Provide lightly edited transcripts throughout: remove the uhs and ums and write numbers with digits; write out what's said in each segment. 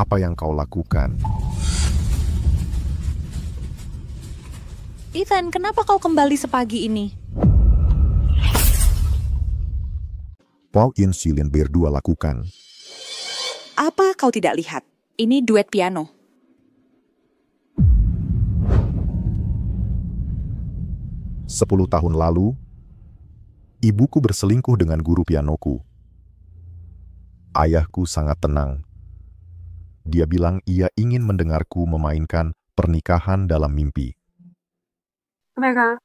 Apa yang kau lakukan? Ethan, kenapa kau kembali sepagi ini? Paul yang kalian berdua lakukan. Apa kau tidak lihat? Ini duet piano. Sepuluh tahun lalu, ibuku berselingkuh dengan guru pianoku. Ayahku sangat tenang. Dia bilang ia ingin mendengarku memainkan Pernikahan dalam Mimpi. Mereka.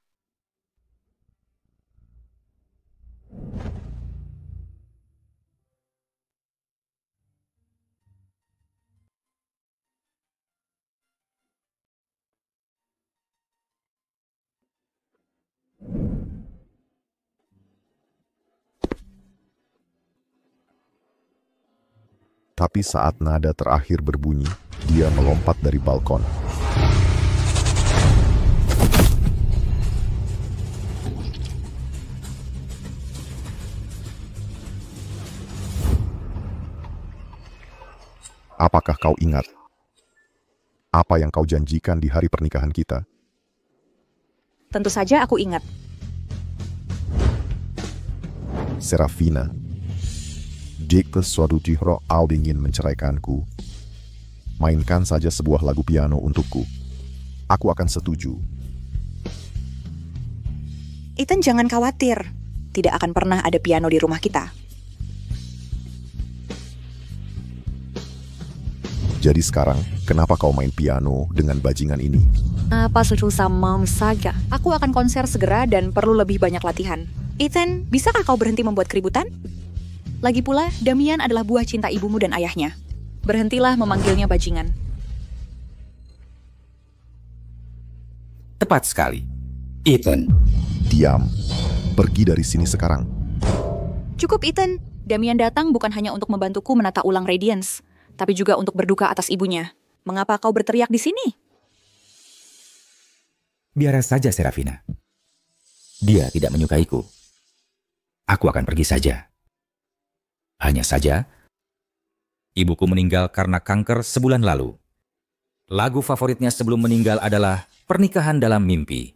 Tapi saat nada terakhir berbunyi, dia melompat dari balkon. Apakah kau ingat apa yang kau janjikan di hari pernikahan kita? Tentu saja aku ingat. Serafina, jika suatu hari kau ingin menceraikanku, mainkan saja sebuah lagu piano untukku. Aku akan setuju. Ethan, jangan khawatir. Tidak akan pernah ada piano di rumah kita. Jadi sekarang, kenapa kau main piano dengan bajingan ini? Apa sama saja? Aku akan konser segera dan perlu lebih banyak latihan. Ethan, bisakah kau berhenti membuat keributan? Lagi pula, Damian adalah buah cinta ibumu dan ayahnya. Berhentilah memanggilnya bajingan. Tepat sekali. Ethan. Diam. Pergi dari sini sekarang. Cukup, Ethan. Damian datang bukan hanya untuk membantuku menata ulang Radiance, tapi juga untuk berduka atas ibunya. Mengapa kau berteriak di sini? Biar saja, Serafina. Dia tidak menyukaiku. Aku akan pergi saja. Hanya saja, ibuku meninggal karena kanker sebulan lalu. Lagu favoritnya sebelum meninggal adalah Pernikahan dalam Mimpi.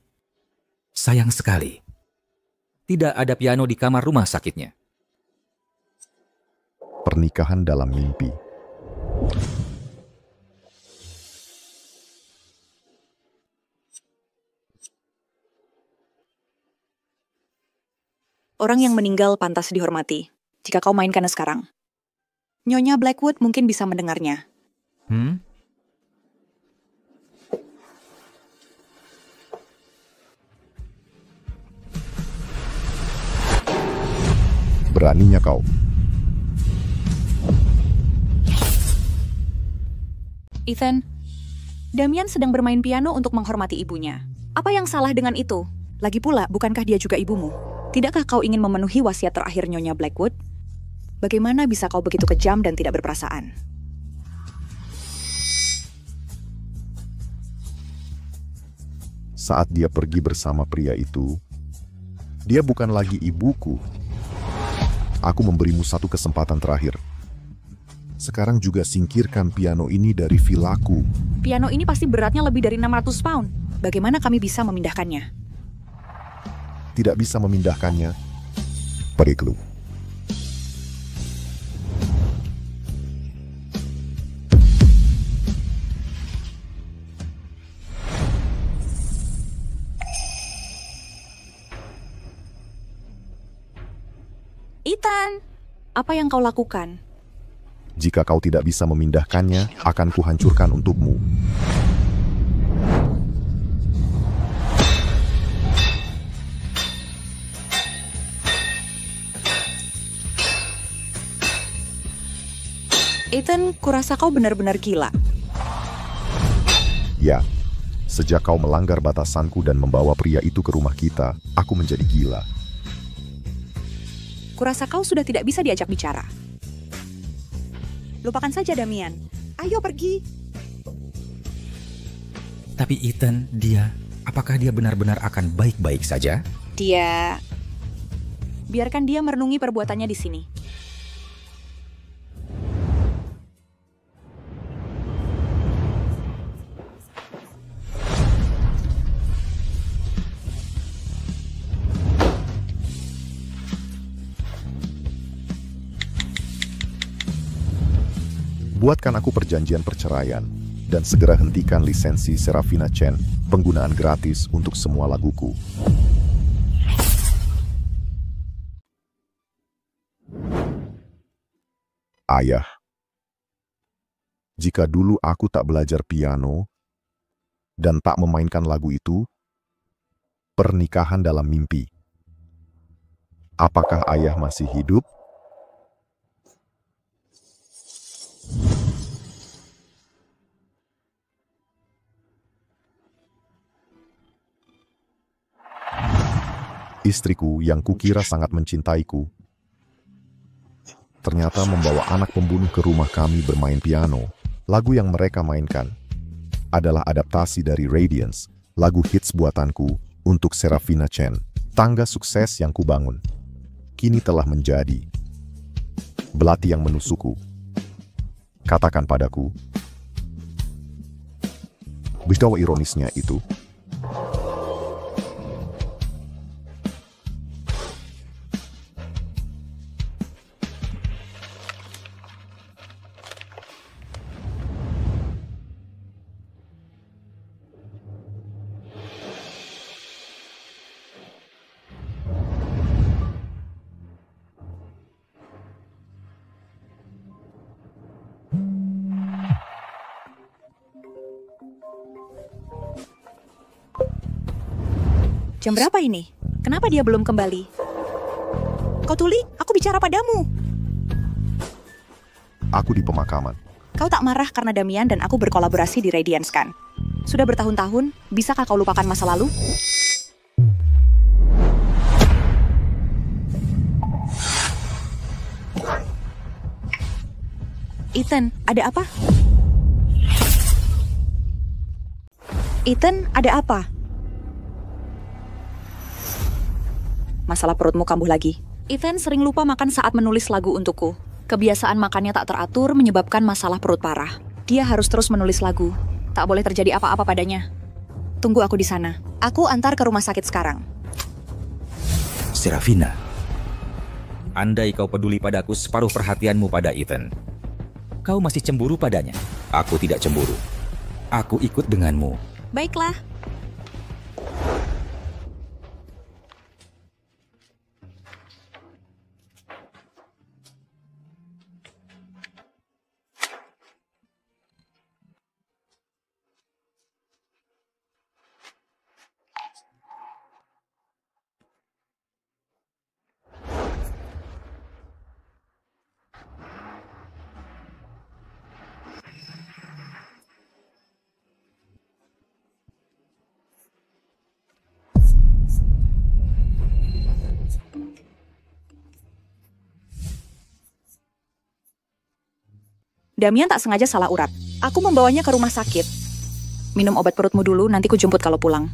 Sayang sekali. Tidak ada piano di kamar rumah sakitnya. Pernikahan dalam Mimpi. Orang yang meninggal pantas dihormati. Jika kau mainkannya sekarang. Nyonya Blackwood mungkin bisa mendengarnya. Beraninya kau. Ethan, Damian sedang bermain piano untuk menghormati ibunya. Apa yang salah dengan itu? Lagi pula, bukankah dia juga ibumu? Tidakkah kau ingin memenuhi wasiat terakhir Nyonya Blackwood? Bagaimana bisa kau begitu kejam dan tidak berperasaan? Saat dia pergi bersama pria itu, dia bukan lagi ibuku. Aku memberimu satu kesempatan terakhir. Sekarang juga singkirkan piano ini dari vilaku. Piano ini pasti beratnya lebih dari 600 pound. Bagaimana kami bisa memindahkannya? Tidak bisa memindahkannya. Pergi keluar. Ethan, apa yang kau lakukan? Jika kau tidak bisa memindahkannya, akan kuhancurkan untukmu. Ethan, kurasa kau benar-benar gila. Ya, sejak kau melanggar batasanku dan membawa pria itu ke rumah kita, aku menjadi gila. Kurasa kau sudah tidak bisa diajak bicara. Lupakan saja Damian. Ayo pergi. Tapi Ethan, apakah dia benar-benar akan baik-baik saja? Biarkan dia merenungi perbuatannya di sini. Buatkan aku perjanjian perceraian dan segera hentikan lisensi Serafina Chen penggunaan gratis untuk semua laguku. Ayah, jika dulu aku tak belajar piano dan tak memainkan lagu itu, pernikahan dalam mimpi. Apakah ayah masih hidup? Istriku yang kukira sangat mencintaiku, ternyata membawa anak pembunuh ke rumah kami bermain piano. Lagu yang mereka mainkan adalah adaptasi dari Radiance, lagu hits buatanku untuk Serafina Chen. Tangga sukses yang kubangun kini telah menjadi belati yang menusukku. Katakan padaku, betapa ironisnya itu. Jam berapa ini? Kenapa dia belum kembali? Kau Tuli, aku bicara padamu. Aku di pemakaman. Kau tak marah karena Damian dan aku berkolaborasi di Radiance kan? Sudah bertahun-tahun, bisakah kau lupakan masa lalu? Ethan, ada apa? Ethan, ada apa? Masalah perutmu kambuh lagi. Ethan sering lupa makan saat menulis lagu untukku. Kebiasaan makannya tak teratur menyebabkan masalah perut parah. Dia harus terus menulis lagu. Tak boleh terjadi apa-apa padanya. Tunggu aku di sana. Aku antar ke rumah sakit sekarang. Serafina, andai kau peduli padaku separuh perhatianmu pada Ethan, kau masih cemburu padanya. Aku tidak cemburu. Aku ikut denganmu. Baiklah. Damian tak sengaja salah urat. Aku membawanya ke rumah sakit. Minum obat perutmu dulu, nanti ku jemput kalau pulang.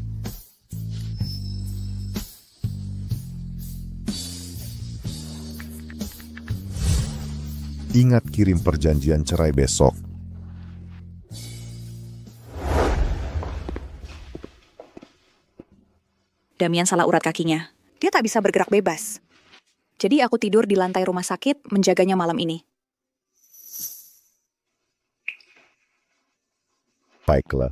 Ingat kirim perjanjian cerai besok. Damian salah urat kakinya. Dia tak bisa bergerak bebas. Jadi aku tidur di lantai rumah sakit menjaganya malam ini. Baiklah.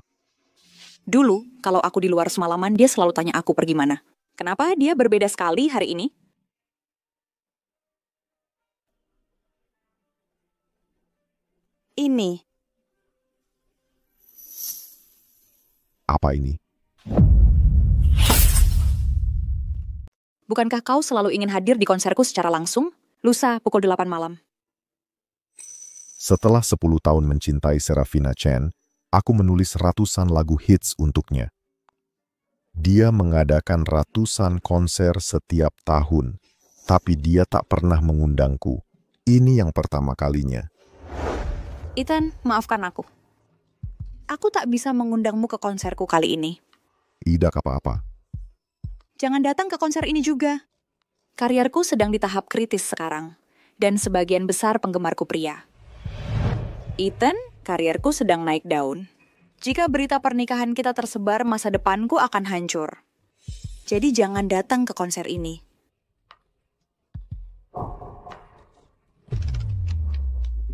Dulu, kalau aku di luar semalaman, dia selalu tanya aku pergi mana. Kenapa dia berbeda sekali hari ini? Ini. Apa ini? Bukankah kau selalu ingin hadir di konserku secara langsung? Lusa, pukul 8 malam. Setelah 10 tahun mencintai Serafina Chen, aku menulis ratusan lagu hits untuknya. Dia mengadakan ratusan konser setiap tahun, tapi dia tak pernah mengundangku. Ini yang pertama kalinya. Ethan, maafkan aku. Aku tak bisa mengundangmu ke konserku kali ini. Tidak apa-apa. Jangan datang ke konser ini juga. Karierku sedang di tahap kritis sekarang, dan sebagian besar penggemarku pria. Ethan, karierku sedang naik daun. Jika berita pernikahan kita tersebar, masa depanku akan hancur. Jadi jangan datang ke konser ini.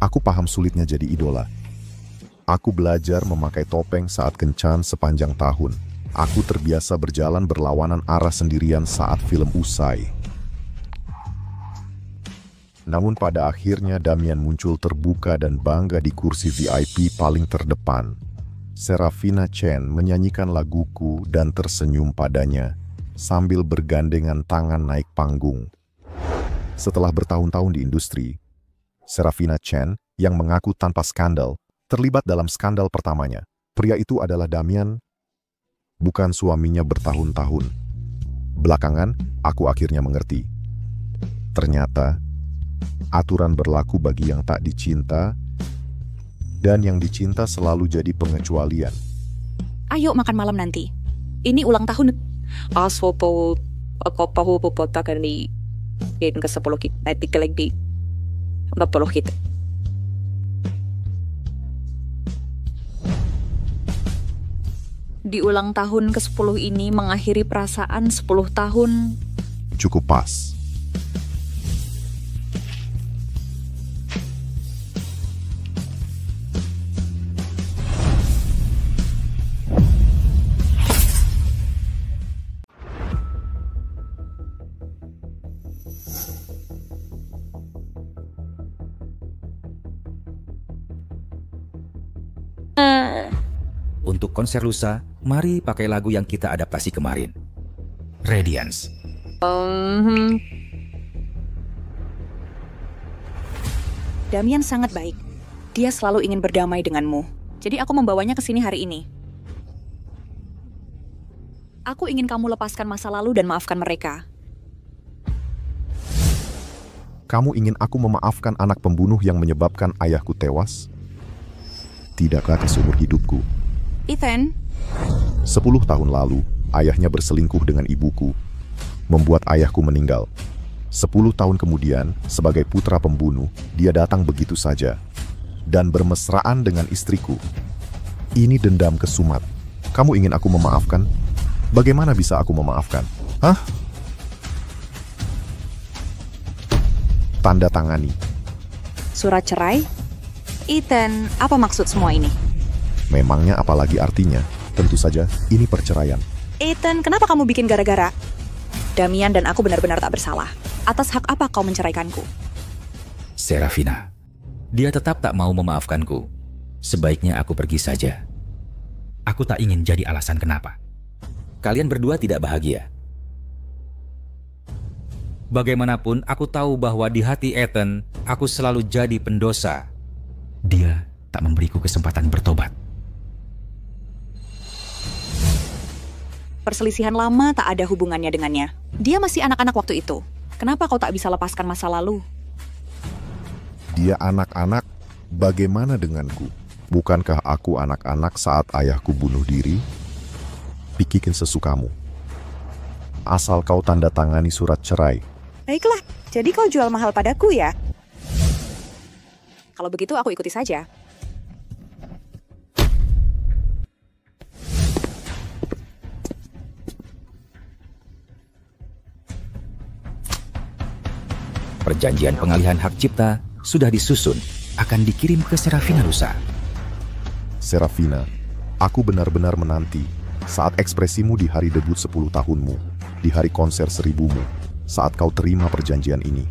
Aku paham sulitnya jadi idola. Aku belajar memakai topeng saat kencan sepanjang tahun. Aku terbiasa berjalan berlawanan arah sendirian saat film usai. Namun pada akhirnya Damian muncul terbuka dan bangga di kursi VIP paling terdepan. Serafina Chen menyanyikan laguku dan tersenyum padanya sambil bergandengan tangan naik panggung. Setelah bertahun-tahun di industri, Serafina Chen yang mengaku tanpa skandal terlibat dalam skandal pertamanya. Pria itu adalah Damian, bukan suaminya bertahun-tahun. Belakangan, aku akhirnya mengerti. Ternyata, aturan berlaku bagi yang tak dicinta, dan yang dicinta selalu jadi pengecualian. Ayo makan malam nanti. Ini ulang tahun. Asfopo, aku potakan di ke-10 kita, tiga lagi. 40 kita. Di ulang tahun ke-10 ini mengakhiri perasaan 10 tahun. Cukup pas. Untuk konser lusa, mari pakai lagu yang kita adaptasi kemarin. Radiance. Damian sangat baik. Dia selalu ingin berdamai denganmu. Jadi aku membawanya ke sini hari ini. Aku ingin kamu lepaskan masa lalu dan maafkan mereka. Kamu ingin aku memaafkan anak pembunuh yang menyebabkan ayahku tewas? Tidakkah seumur hidupku? Ethan, 10 tahun lalu, ayahnya berselingkuh dengan ibuku, membuat ayahku meninggal. 10 tahun kemudian, sebagai putra pembunuh, dia datang begitu saja dan bermesraan dengan istriku. Ini dendam kesumat. Kamu ingin aku memaafkan? Bagaimana bisa aku memaafkan? Hah? Tanda tangani. surat cerai? Ethan, apa maksud semua ini? Memangnya apalagi artinya? Tentu saja, ini perceraian. Ethan, kenapa kamu bikin gara-gara? Damian dan aku benar-benar tak bersalah. Atas hak apa kau menceraikanku? Serafina. Dia tetap tak mau memaafkanku. Sebaiknya aku pergi saja. Aku tak ingin jadi alasan kenapa. Kalian berdua tidak bahagia. Bagaimanapun, aku tahu bahwa di hati Ethan, aku selalu jadi pendosa. Dia tak memberiku kesempatan bertobat. Perselisihan lama tak ada hubungannya dengannya. Dia masih anak-anak waktu itu. Kenapa kau tak bisa lepaskan masa lalu? Dia anak-anak, bagaimana denganku? Bukankah aku anak-anak saat ayahku bunuh diri? Pikirin sesukamu. Asal kau tanda tangani surat cerai. Baiklah, jadi kau jual mahal padaku ya? Kalau begitu aku ikuti saja. Perjanjian pengalihan hak cipta sudah disusun, akan dikirim ke Serafina lusa. Serafina, aku benar-benar menanti saat ekspresimu di hari debut 10 tahunmu, di hari konser 1000-mu, saat kau terima perjanjian ini.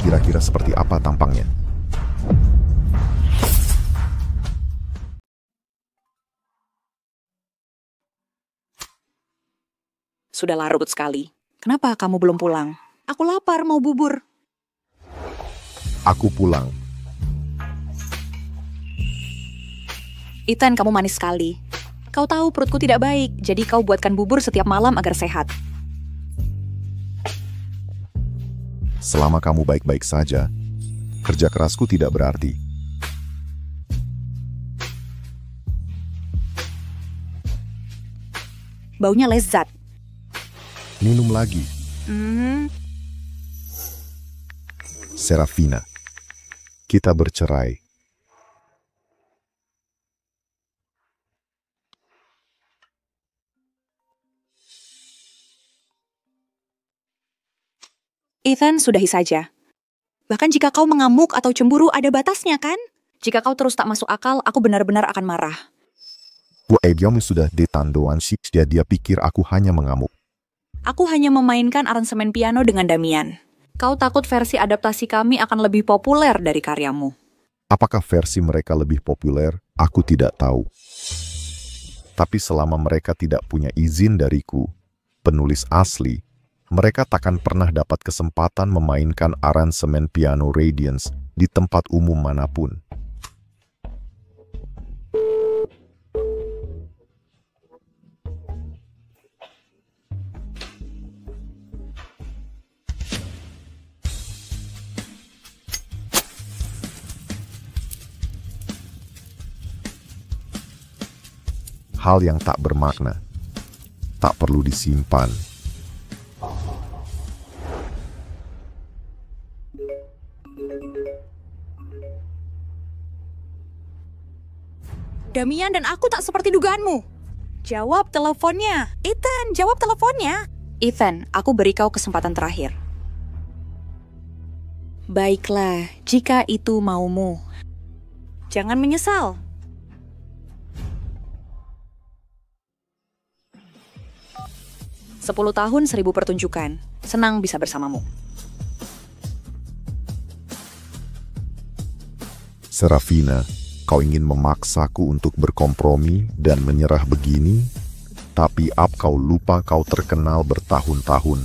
Kira-kira seperti apa tampangnya? Sudah larut sekali. Kenapa kamu belum pulang? Aku lapar, mau bubur. Aku pulang. Ethan, kamu manis sekali. Kau tahu perutku tidak baik, jadi kau buatkan bubur setiap malam agar sehat. Selama kamu baik-baik saja, kerja kerasku tidak berarti. Baunya lezat. Minum lagi. Serafina, kita bercerai. Ethan, sudahi saja. Bahkan jika kau mengamuk atau cemburu, ada batasnya kan? Jika kau terus tak masuk akal, aku benar-benar akan marah. Dia sudah ditandoan sih, dia pikir aku hanya mengamuk. Aku hanya memainkan aransemen piano dengan Damian. Kau takut versi adaptasi kami akan lebih populer dari karyamu. Apakah versi mereka lebih populer? Aku tidak tahu. Tapi selama mereka tidak punya izin dariku, penulis asli, mereka takkan pernah dapat kesempatan memainkan aransemen piano Radiance di tempat umum manapun. Hal yang tak bermakna, tak perlu disimpan. Damian dan aku tak seperti dugaanmu. Jawab teleponnya. Ethan, jawab teleponnya. Ethan, aku beri kau kesempatan terakhir. Baiklah, jika itu maumu. Jangan menyesal. 10 tahun 1000 pertunjukan. Senang bisa bersamamu. Serafina, kau ingin memaksaku untuk berkompromi dan menyerah begini? Tapi kau lupa kau terkenal bertahun-tahun.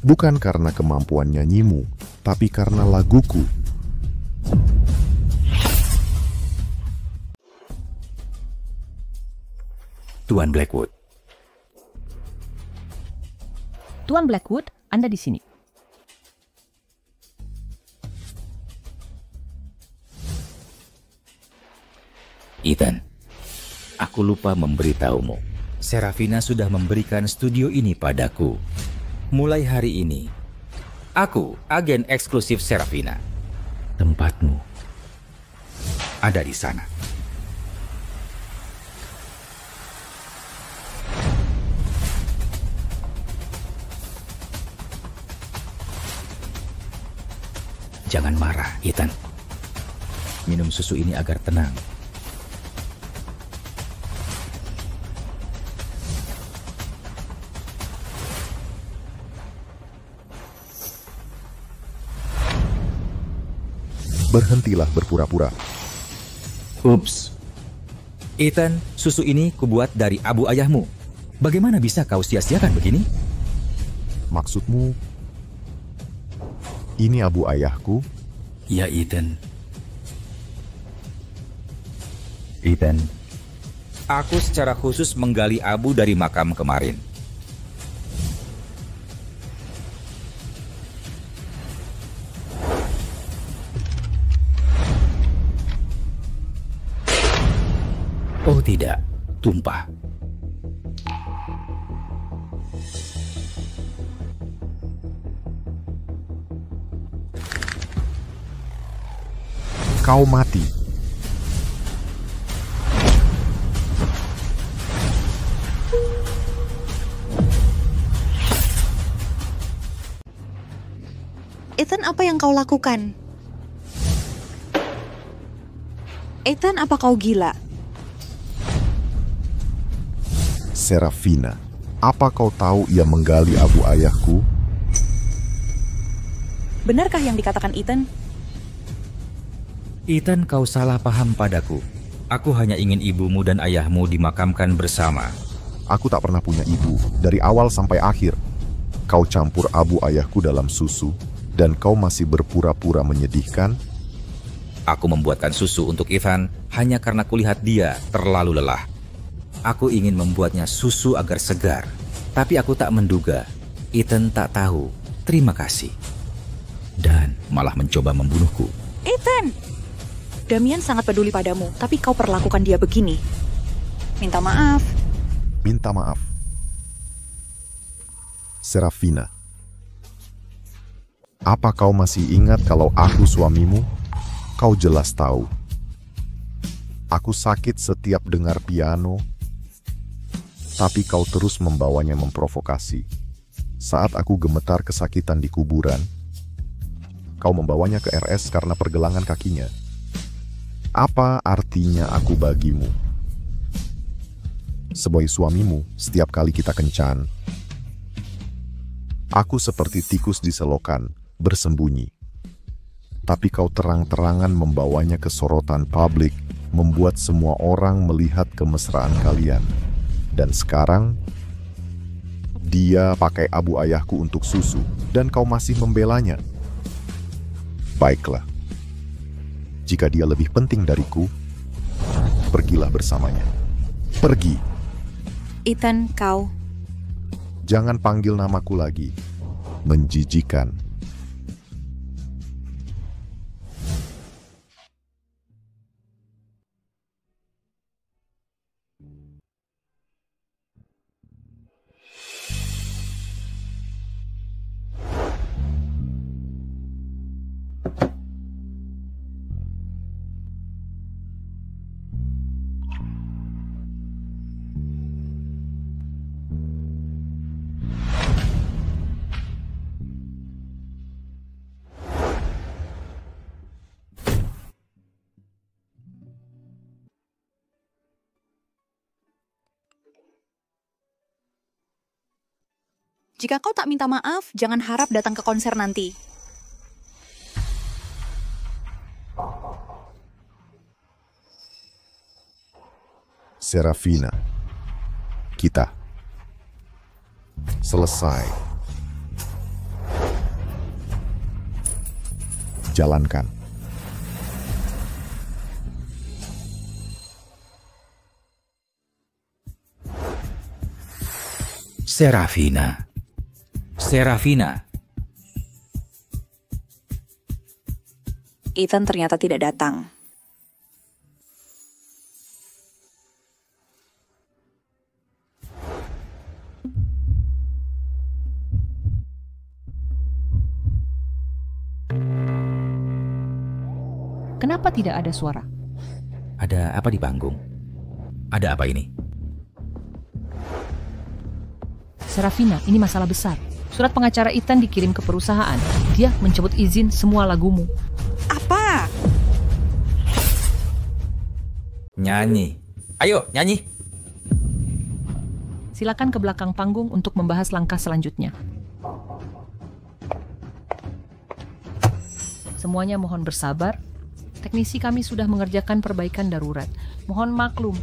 Bukan karena kemampuan nyanyimu, tapi karena laguku. Tuan Blackwood. Tuan Blackwood, Anda di sini. Ethan, aku lupa memberitahumu. Serafina sudah memberikan studio ini padaku. Mulai hari ini, aku agen eksklusif Serafina. Tempatmu ada di sana. Jangan marah, Ethan. Minum susu ini agar tenang. Berhentilah berpura-pura. Ups. Ethan, susu ini kubuat dari abu ayahmu. Bagaimana bisa kau sia-siakan begini? Maksudmu, ini abu ayahku? Ya, Ethan. Ethan, aku secara khusus menggali abu dari makam kemarin. Oh tidak, tumpah. Kau mati. Ethan, apa yang kau lakukan? Ethan, apa kau gila? Serafina, apa kau tahu ia menggali abu ayahku? Benarkah yang dikatakan Ethan? Ethan, kau salah paham padaku. Aku hanya ingin ibumu dan ayahmu dimakamkan bersama. Aku tak pernah punya ibu, dari awal sampai akhir. Kau campur abu ayahku dalam susu, dan kau masih berpura-pura menyedihkan? Aku membuatkan susu untuk Ethan hanya karena kulihat dia terlalu lelah. Aku ingin membuatnya susu agar segar, tapi aku tak menduga Ethan tak tahu terima kasih dan malah mencoba membunuhku. Ethan! Damian sangat peduli padamu, tapi kau perlakukan dia begini. Minta maaf. Minta maaf. Serafina, apa kau masih ingat kalau aku suamimu? Kau jelas tahu. Aku sakit setiap dengar piano, tapi kau terus membawanya memprovokasi. Saat aku gemetar kesakitan di kuburan, Kau membawanya ke RS karena pergelangan kakinya. Apa artinya aku bagimu? Sebagai suamimu, setiap kali kita kencan, aku seperti tikus di selokan, bersembunyi. Tapi kau terang-terangan membawanya ke sorotan publik, membuat semua orang melihat kemesraan kalian. Dan sekarang, dia pakai abu ayahku untuk susu, dan kau masih membelanya. Baiklah, jika dia lebih penting dariku, pergilah bersamanya. Pergi. Ethan, kau... Jangan panggil namaku lagi. Menjijikan. Jika kau tak minta maaf, jangan harap datang ke konser nanti. Serafina. Kita. Selesai. Jalankan. Serafina. Serafina. Ethan ternyata tidak datang. Kenapa tidak ada suara? Ada apa di panggung? Ada apa ini? Serafina, ini masalah besar. Surat pengacara Ethan dikirim ke perusahaan. Dia mencabut izin semua lagumu. Apa? Nyanyi. Ayo, nyanyi. Silakan ke belakang panggung untuk membahas langkah selanjutnya. Semuanya mohon bersabar. Teknisi kami sudah mengerjakan perbaikan darurat. Mohon maklum.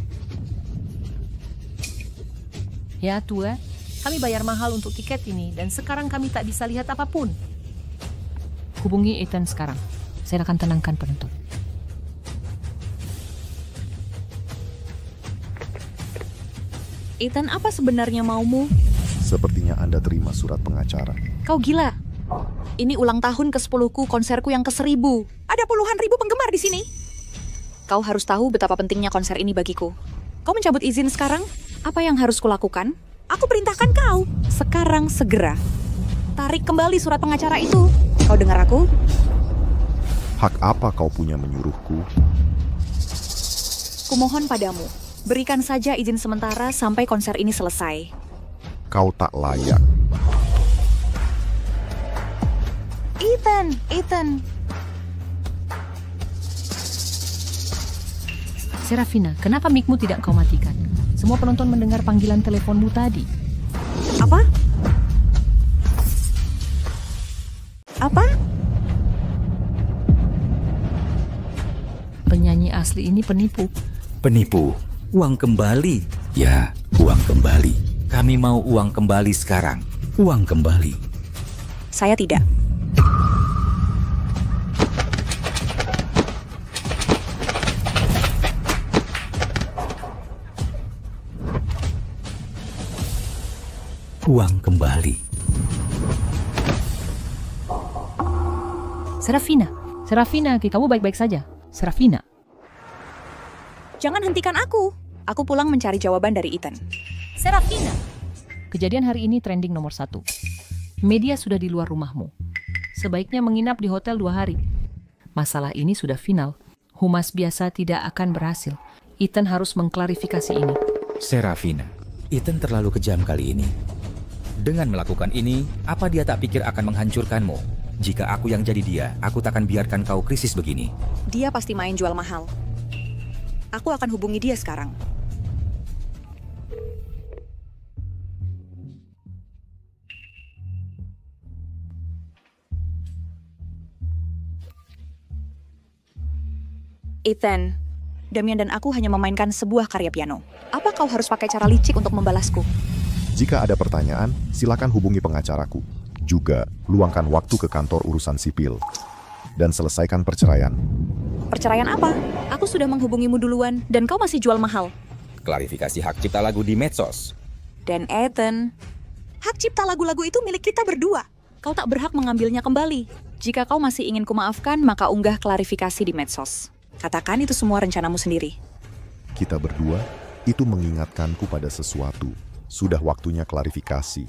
Ya, Tua. Kami bayar mahal untuk tiket ini dan sekarang kami tak bisa lihat apapun. Hubungi Ethan sekarang. Saya akan tenangkan penonton. Ethan, apa sebenarnya maumu? Sepertinya Anda terima surat pengacara. Kau gila. Ini ulang tahun ke-10ku, konserku yang ke-1000. Ada puluhan ribu penggemar di sini. Kau harus tahu betapa pentingnya konser ini bagiku. Kau mencabut izin sekarang? Apa yang harus kulakukan? Aku perintahkan kau, sekarang segera. Tarik kembali surat pengacara itu. Kau dengar aku? Hak apa kau punya menyuruhku? Kumohon padamu, berikan saja izin sementara sampai konser ini selesai. Kau tak layak. Ethan. Serafina, kenapa mic-mu tidak kau matikan? Semua penonton mendengar panggilan teleponmu tadi. Apa? Apa? Penyanyi asli ini penipu. Penipu. Uang kembali. Ya, uang kembali. Kami mau uang kembali sekarang. Uang kembali. Saya tidak. Uang kembali. Serafina, kamu baik-baik saja. Serafina. Jangan hentikan aku. Aku pulang mencari jawaban dari Ethan. Serafina. Kejadian hari ini trending nomor 1. Media sudah di luar rumahmu. Sebaiknya menginap di hotel 2 hari. Masalah ini sudah final. Humas biasa tidak akan berhasil. Ethan harus mengklarifikasi ini. Serafina, Ethan terlalu kejam kali ini. Dengan melakukan ini, apa dia tak pikir akan menghancurkanmu? Jika aku yang jadi dia, aku takkan biarkan kau krisis begini. Dia pasti main jual mahal. Aku akan hubungi dia sekarang. Ethan, Damian dan aku hanya memainkan sebuah karya piano. Apa kau harus pakai cara licik untuk membalasku? Jika ada pertanyaan, silakan hubungi pengacaraku. Juga, luangkan waktu ke kantor urusan sipil. Dan selesaikan perceraian. Perceraian apa? Aku sudah menghubungimu duluan dan kau masih jual mahal. Klarifikasi hak cipta lagu di medsos. Dan Ethan, hak cipta lagu-lagu itu milik kita berdua. Kau tak berhak mengambilnya kembali. Jika kau masih ingin kumaafkan, maka unggah klarifikasi di medsos. Katakan itu semua rencanamu sendiri. Kita berdua, itu mengingatkanku pada sesuatu. Sudah waktunya klarifikasi.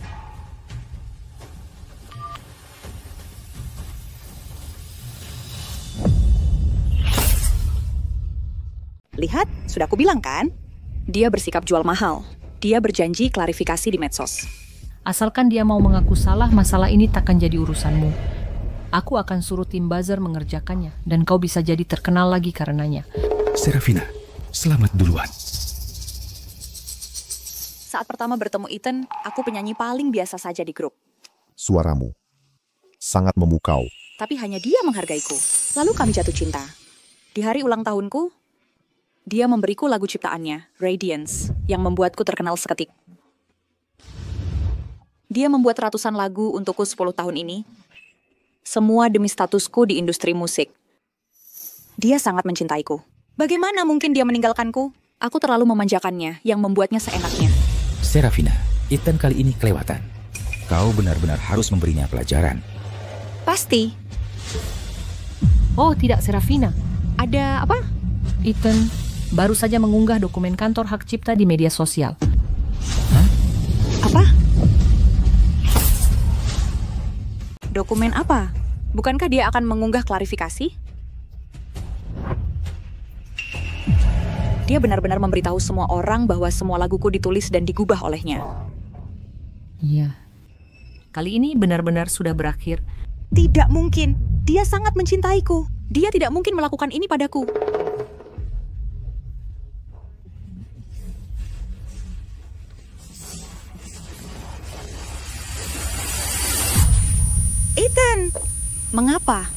Lihat, sudah aku bilang kan? Dia bersikap jual mahal. Dia berjanji klarifikasi di medsos. Asalkan dia mau mengaku salah, masalah ini takkan jadi urusanmu. Aku akan suruh tim buzzer mengerjakannya, dan kau bisa jadi terkenal lagi karenanya. Serafina, selamat duluan. Saat pertama bertemu Ethan, aku penyanyi paling biasa saja di grup. Suaramu sangat memukau. Tapi hanya dia menghargaiku. Lalu kami jatuh cinta. Di hari ulang tahunku, dia memberiku lagu ciptaannya, Radiance, yang membuatku terkenal seketik. Dia membuat ratusan lagu untukku 10 tahun ini. Semua demi statusku di industri musik. Dia sangat mencintaiku. Bagaimana mungkin dia meninggalkanku? Aku terlalu memanjakannya, yang membuatnya seenaknya. Serafina, Ethan kali ini kelewatan. Kau benar-benar harus memberinya pelajaran. Pasti. Oh, tidak, Serafina. Ada apa? Ethan baru saja mengunggah dokumen kantor hak cipta di media sosial. Apa? Dokumen apa? Bukankah dia akan mengunggah klarifikasi? Dia benar-benar memberitahu semua orang bahwa semua laguku ditulis dan digubah olehnya. Iya. Kali ini benar-benar sudah berakhir. Tidak mungkin. Dia sangat mencintaiku. Dia tidak mungkin melakukan ini padaku. Ethan, mengapa?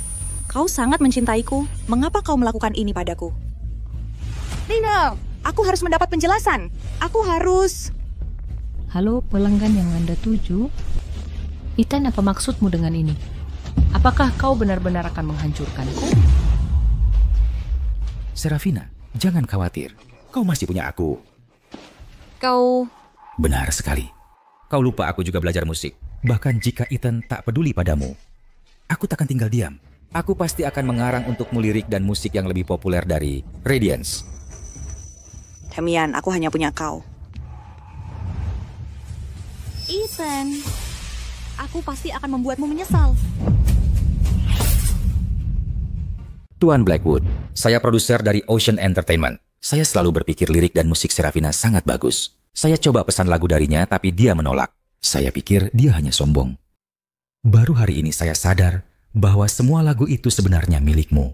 Kau sangat mencintaiku. Mengapa kau melakukan ini padaku? Nino, aku harus mendapat penjelasan. Aku harus... Halo pelanggan yang Anda tuju. Ethan, apa maksudmu dengan ini? Apakah kau benar-benar akan menghancurkanku? Serafina, jangan khawatir. Kau masih punya aku. Kau... Benar sekali. Kau lupa aku juga belajar musik. Bahkan jika Ethan tak peduli padamu, aku takkan tinggal diam. Aku pasti akan mengarang untukmu lirik dan musik yang lebih populer dari Radiance. Damian, aku hanya punya kau. Ethan, aku pasti akan membuatmu menyesal. Tuan Blackwood, saya produser dari Ocean Entertainment. Saya selalu berpikir lirik dan musik Serafina sangat bagus. Saya coba pesan lagu darinya, tapi dia menolak. Saya pikir dia hanya sombong. Baru hari ini saya sadar bahwa semua lagu itu sebenarnya milikmu.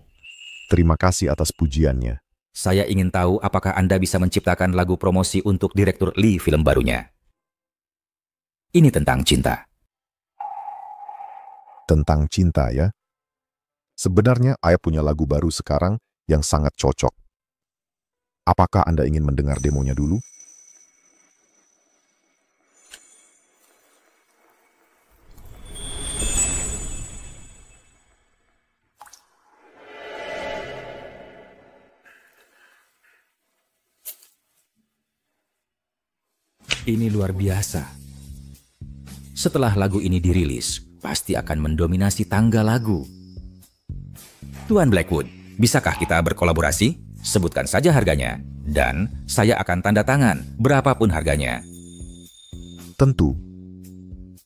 Terima kasih atas pujiannya. Saya ingin tahu apakah Anda bisa menciptakan lagu promosi untuk Direktur Lee film barunya. Ini tentang cinta. Tentang cinta ya. Sebenarnya Ayah punya lagu baru sekarang yang sangat cocok. Apakah Anda ingin mendengar demonya dulu? Ini luar biasa. Setelah lagu ini dirilis, pasti akan mendominasi tangga lagu. Tuan Blackwood, bisakah kita berkolaborasi? Sebutkan saja harganya, dan saya akan tanda tangan berapapun harganya. Tentu.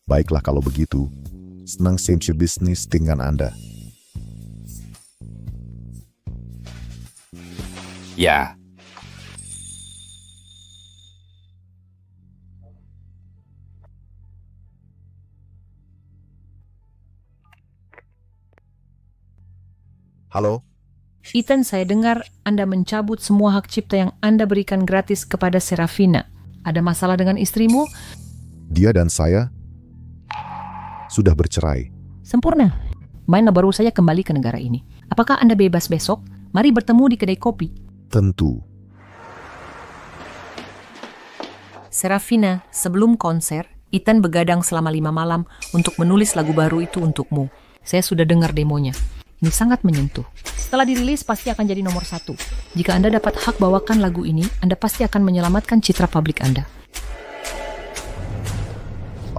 Baiklah kalau begitu. Senang sensi bisnis dengan Anda. Ya. Halo? Ethan, saya dengar Anda mencabut semua hak cipta yang Anda berikan gratis kepada Serafina. Ada masalah dengan istrimu? Dia dan saya sudah bercerai. Sempurna. Maina baru saja kembali ke negara ini. Apakah Anda bebas besok? Mari bertemu di kedai kopi. Tentu. Serafina, sebelum konser, Ethan begadang selama 5 malam untuk menulis lagu baru itu untukmu. Saya sudah dengar demonya. Ini sangat menyentuh. Setelah dirilis, pasti akan jadi nomor 1. Jika Anda dapat hak bawakan lagu ini, Anda pasti akan menyelamatkan citra publik Anda.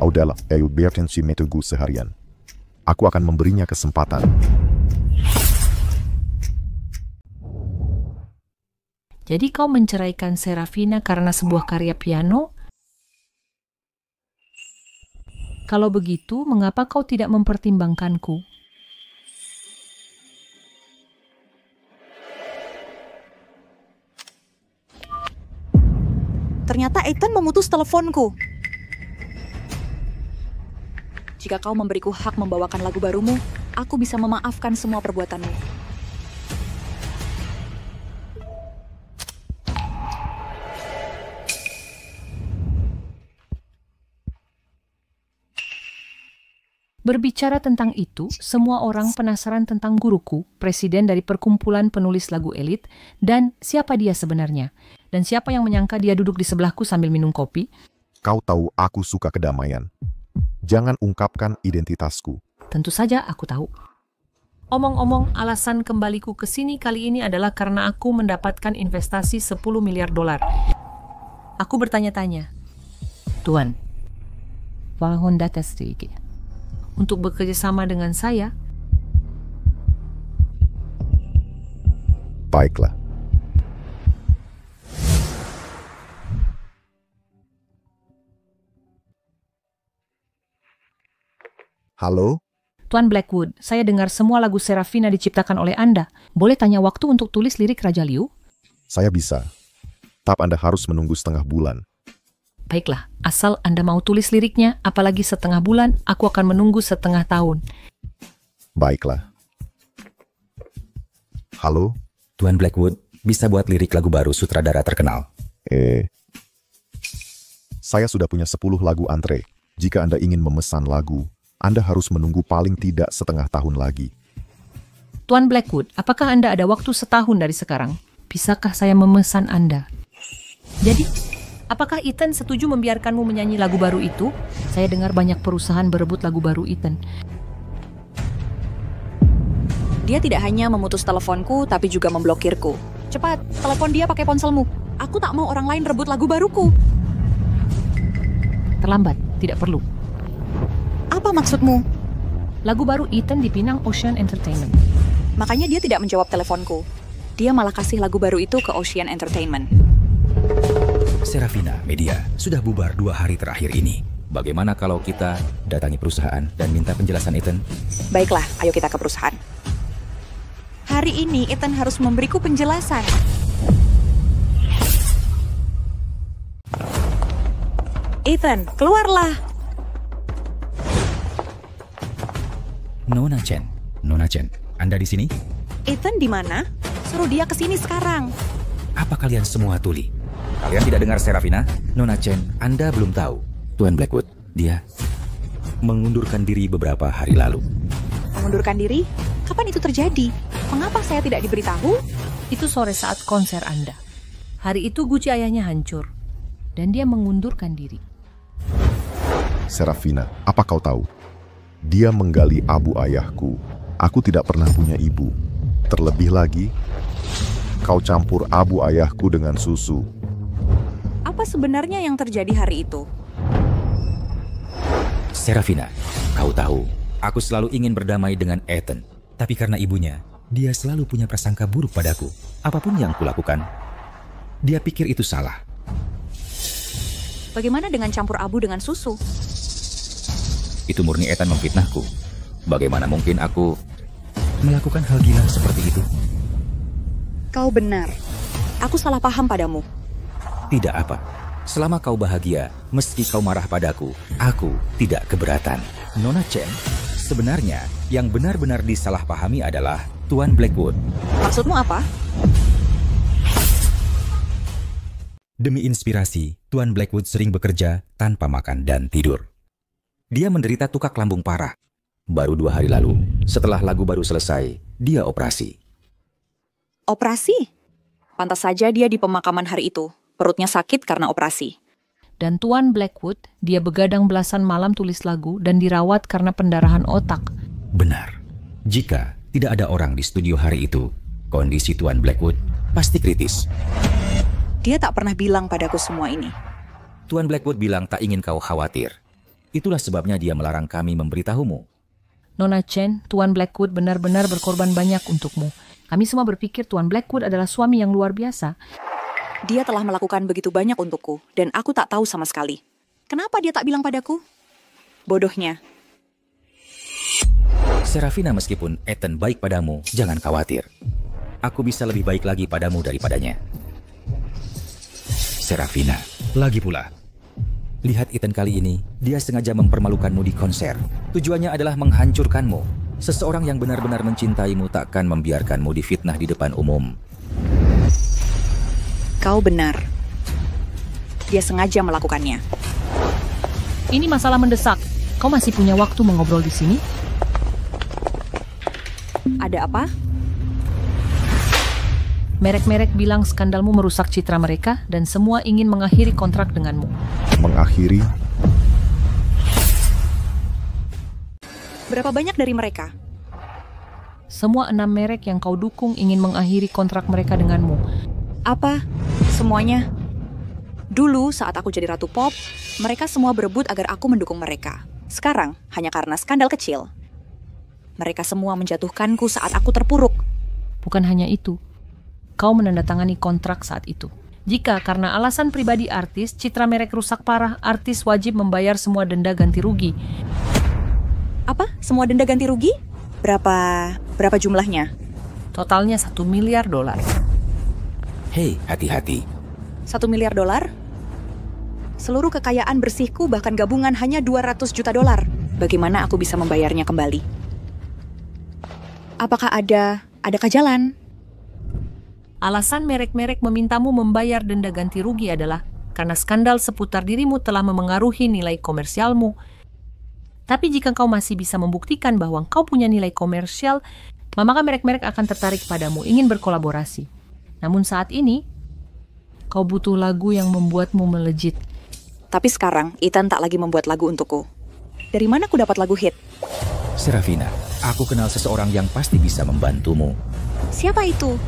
Udahlah, biarkan si metegu seharian. Aku akan memberinya kesempatan. Jadi kau menceraikan Serafina karena sebuah karya piano? Kalau begitu, mengapa kau tidak mempertimbangkanku? Ternyata Ethan memutus teleponku. Jika kau memberiku hak membawakan lagu barumu, aku bisa memaafkan semua perbuatanmu. Berbicara tentang itu, semua orang penasaran tentang guruku, presiden dari perkumpulan penulis lagu elit, dan siapa dia sebenarnya. Dan siapa yang menyangka dia duduk di sebelahku sambil minum kopi? Kau tahu aku suka kedamaian. Jangan ungkapkan identitasku. Tentu saja aku tahu. Omong-omong, alasan kembaliku ke sini kali ini adalah karena aku mendapatkan investasi 10 miliar dolar. Aku bertanya-tanya, Tuan, wahon data sedikit. Untuk bekerja sama dengan saya? Baiklah. Halo? Tuan Blackwood, saya dengar semua lagu Serafina diciptakan oleh Anda. Boleh tanya waktu untuk tulis lirik Raja Liu? Saya bisa. Tapi Anda harus menunggu setengah bulan. Baiklah, asal Anda mau tulis liriknya, apalagi setengah bulan, aku akan menunggu setengah tahun. Baiklah. Halo? Tuan Blackwood, bisa buat lirik lagu baru sutradara terkenal. Saya sudah punya 10 lagu antre. Jika Anda ingin memesan lagu, Anda harus menunggu paling tidak setengah tahun lagi. Tuan Blackwood, apakah Anda ada waktu setahun dari sekarang? Bisakah saya memesan Anda? Jadi, apakah Ethan setuju membiarkanmu menyanyi lagu baru itu? Saya dengar banyak perusahaan berebut lagu baru Ethan. Dia tidak hanya memutus teleponku, tapi juga memblokirku. Cepat, telepon dia pakai ponselmu. Aku tak mau orang lain rebut lagu baruku. Terlambat, tidak perlu. Apa maksudmu? Lagu baru Ethan dipinang Ocean Entertainment. Makanya dia tidak menjawab teleponku. Dia malah kasih lagu baru itu ke Ocean Entertainment. Serafina Media sudah bubar 2 hari terakhir ini. Bagaimana kalau kita datangi perusahaan dan minta penjelasan Ethan? Baiklah, ayo kita ke perusahaan. Hari ini Ethan harus memberiku penjelasan. Ethan, keluarlah. Nona Chen, Anda di sini? Ethan di mana? Suruh dia ke sini sekarang. Apa kalian semua tuli? Kalian tidak dengar Serafina? Nona Chen, Anda belum tahu. Tuan Blackwood, dia mengundurkan diri beberapa hari lalu. Mengundurkan diri? Kapan itu terjadi? Mengapa saya tidak diberitahu? Itu sore saat konser Anda. Hari itu Guci ayahnya hancur. Dan dia mengundurkan diri. Serafina, apa kau tahu? Dia menggali abu ayahku. Aku tidak pernah punya ibu. Terlebih lagi, kau campur abu ayahku dengan susu. Apa sebenarnya yang terjadi hari itu? Serafina, kau tahu, aku selalu ingin berdamai dengan Ethan. Tapi karena ibunya, dia selalu punya prasangka buruk padaku. Apapun yang kulakukan, dia pikir itu salah. Bagaimana dengan campur abu dengan susu? Itu murni Ethan memfitnahku. Bagaimana mungkin aku melakukan hal gila seperti itu? Kau benar. Aku salah paham padamu. Tidak apa. Selama kau bahagia, meski kau marah padaku, aku tidak keberatan. Nona Chen, sebenarnya yang benar-benar disalahpahami adalah Tuan Blackwood. Maksudmu apa? Demi inspirasi, Tuan Blackwood sering bekerja tanpa makan dan tidur. Dia menderita tukak lambung parah. Baru 2 hari lalu, setelah lagu baru selesai, dia operasi. Operasi? Pantas saja dia di pemakaman hari itu. Perutnya sakit karena operasi. Dan Tuan Blackwood, dia begadang belasan malam tulis lagu dan dirawat karena pendarahan otak. Benar. Jika tidak ada orang di studio hari itu, kondisi Tuan Blackwood pasti kritis. Dia tak pernah bilang padaku semua ini. Tuan Blackwood bilang tak ingin kau khawatir. Itulah sebabnya dia melarang kami memberitahumu. Nona Chen, Tuan Blackwood benar-benar berkorban banyak untukmu. Kami semua berpikir Tuan Blackwood adalah suami yang luar biasa. Dia telah melakukan begitu banyak untukku, dan aku tak tahu sama sekali. Kenapa dia tak bilang padaku? Bodohnya. Serafina, meskipun Ethan baik padamu, jangan khawatir. Aku bisa lebih baik lagi padamu daripadanya. Serafina, lagi pula. Lihat Ethan kali ini, dia sengaja mempermalukanmu di konser. Tujuannya adalah menghancurkanmu. Seseorang yang benar-benar mencintaimu takkan membiarkanmu difitnah di depan umum. Kau benar. Dia sengaja melakukannya. Ini masalah mendesak. Kau masih punya waktu mengobrol di sini? Ada apa? Merek-merek bilang skandalmu merusak citra mereka dan semua ingin mengakhiri kontrak denganmu. Mengakhiri? Berapa banyak dari mereka? Semua 6 merek yang kau dukung ingin mengakhiri kontrak mereka denganmu. Apa? Semuanya? Dulu saat aku jadi ratu pop, mereka semua berebut agar aku mendukung mereka. Sekarang, hanya karena skandal kecil. Mereka semua menjatuhkanku saat aku terpuruk. Bukan hanya itu. Kau menandatangani kontrak saat itu. Jika karena alasan pribadi artis, citra merek rusak parah, artis wajib membayar semua denda ganti rugi. Apa? Semua denda ganti rugi? Berapa jumlahnya? Totalnya $1 miliar. Hei, hati-hati. $1 miliar? Seluruh kekayaan bersihku bahkan gabungan hanya $200 juta. Bagaimana aku bisa membayarnya kembali? Apakah adakah jalan? Alasan merek-merek memintamu membayar denda ganti rugi adalah karena skandal seputar dirimu telah memengaruhi nilai komersialmu. Tapi jika kau masih bisa membuktikan bahwa kau punya nilai komersial, maka merek-merek akan tertarik padamu, ingin berkolaborasi. Namun saat ini, kau butuh lagu yang membuatmu melejit. Tapi sekarang, Ethan tak lagi membuat lagu untukku. Dari mana aku dapat lagu hit? Serafina, aku kenal seseorang yang pasti bisa membantumu. Siapa itu?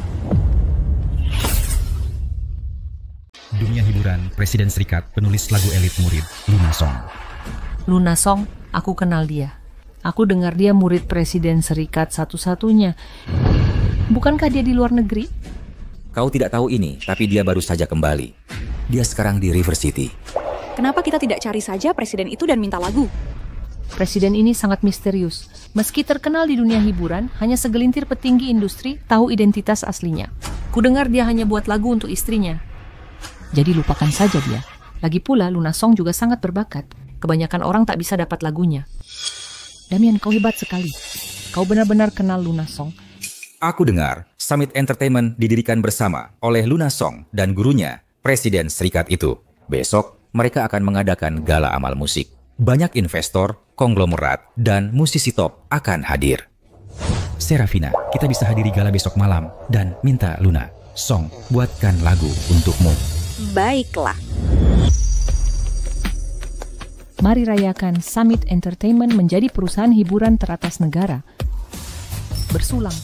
Dunia hiburan, Presiden Serikat, penulis lagu elit murid, Luna Song. Luna Song, aku kenal dia. Aku dengar dia murid Presiden Serikat satu-satunya. Bukankah dia di luar negeri? Kau tidak tahu ini, tapi dia baru saja kembali. Dia sekarang di River City. Kenapa kita tidak cari saja presiden itu dan minta lagu? Presiden ini sangat misterius. Meski terkenal di dunia hiburan, hanya segelintir petinggi industri tahu identitas aslinya. Kudengar dia hanya buat lagu untuk istrinya. Jadi lupakan saja dia. Lagi pula Luna Song juga sangat berbakat. Kebanyakan orang tak bisa dapat lagunya. Damian, kau hebat sekali. Kau benar-benar kenal Luna Song. Aku dengar Summit Entertainment didirikan bersama oleh Luna Song dan gurunya, Presiden Serikat itu. Besok, mereka akan mengadakan gala amal musik. Banyak investor, konglomerat, dan musisi top akan hadir. Serafina, kita bisa hadiri gala besok malam dan minta Luna Song buatkan lagu untukmu. Baiklah. Mari rayakan Summit Entertainment menjadi perusahaan hiburan teratas negara. Bersulang.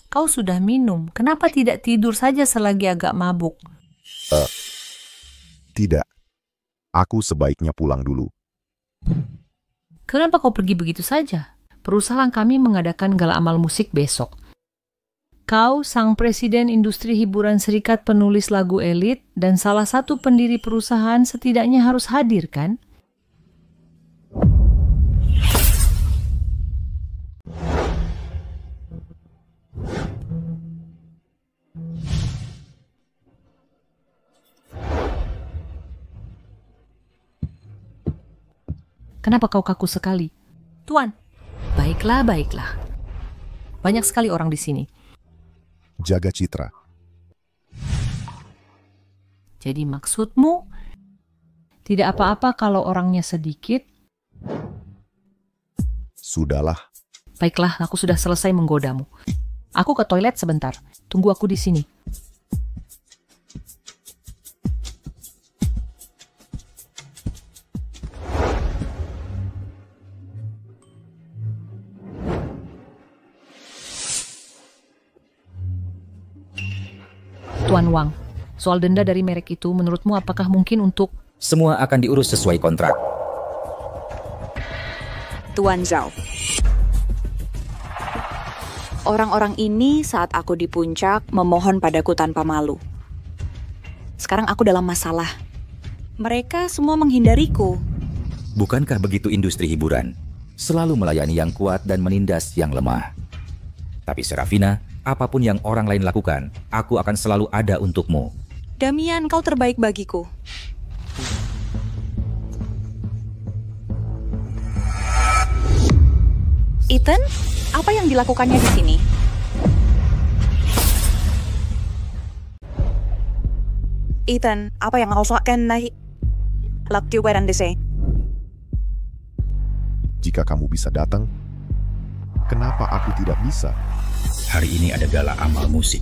Kau sudah minum, kenapa tidak tidur saja selagi agak mabuk? Tidak. Aku sebaiknya pulang dulu. Kenapa kau pergi begitu saja? Perusahaan kami mengadakan gala amal musik besok. Kau sang presiden industri hiburan serikat penulis lagu elit dan salah satu pendiri perusahaan setidaknya harus hadir, kan? Kenapa kau kaku sekali? Tuan, Baiklah, baiklah. Banyak sekali orang di sini. Jaga citra. Jadi maksudmu tidak apa-apa kalau orangnya sedikit? Sudahlah. Baiklah, aku sudah selesai menggodamu. Aku ke toilet sebentar. Tunggu aku di sini. Tuan Wang, soal denda dari merek itu menurutmu apakah mungkin untuk... Semua akan diurus sesuai kontrak. Tuan Zhao. Orang-orang ini saat aku di puncak memohon padaku tanpa malu. Sekarang aku dalam masalah. Mereka semua menghindariku. Bukankah begitu industri hiburan? Selalu melayani yang kuat dan menindas yang lemah. Tapi Serafina, apapun yang orang lain lakukan, aku akan selalu ada untukmu. Damian, kau terbaik bagiku. Ethan, apa yang dilakukannya di sini? Ethan, apa yang kau lakukan di sini? Jika kamu bisa datang, kenapa aku tidak bisa? Hari ini ada gala amal musik.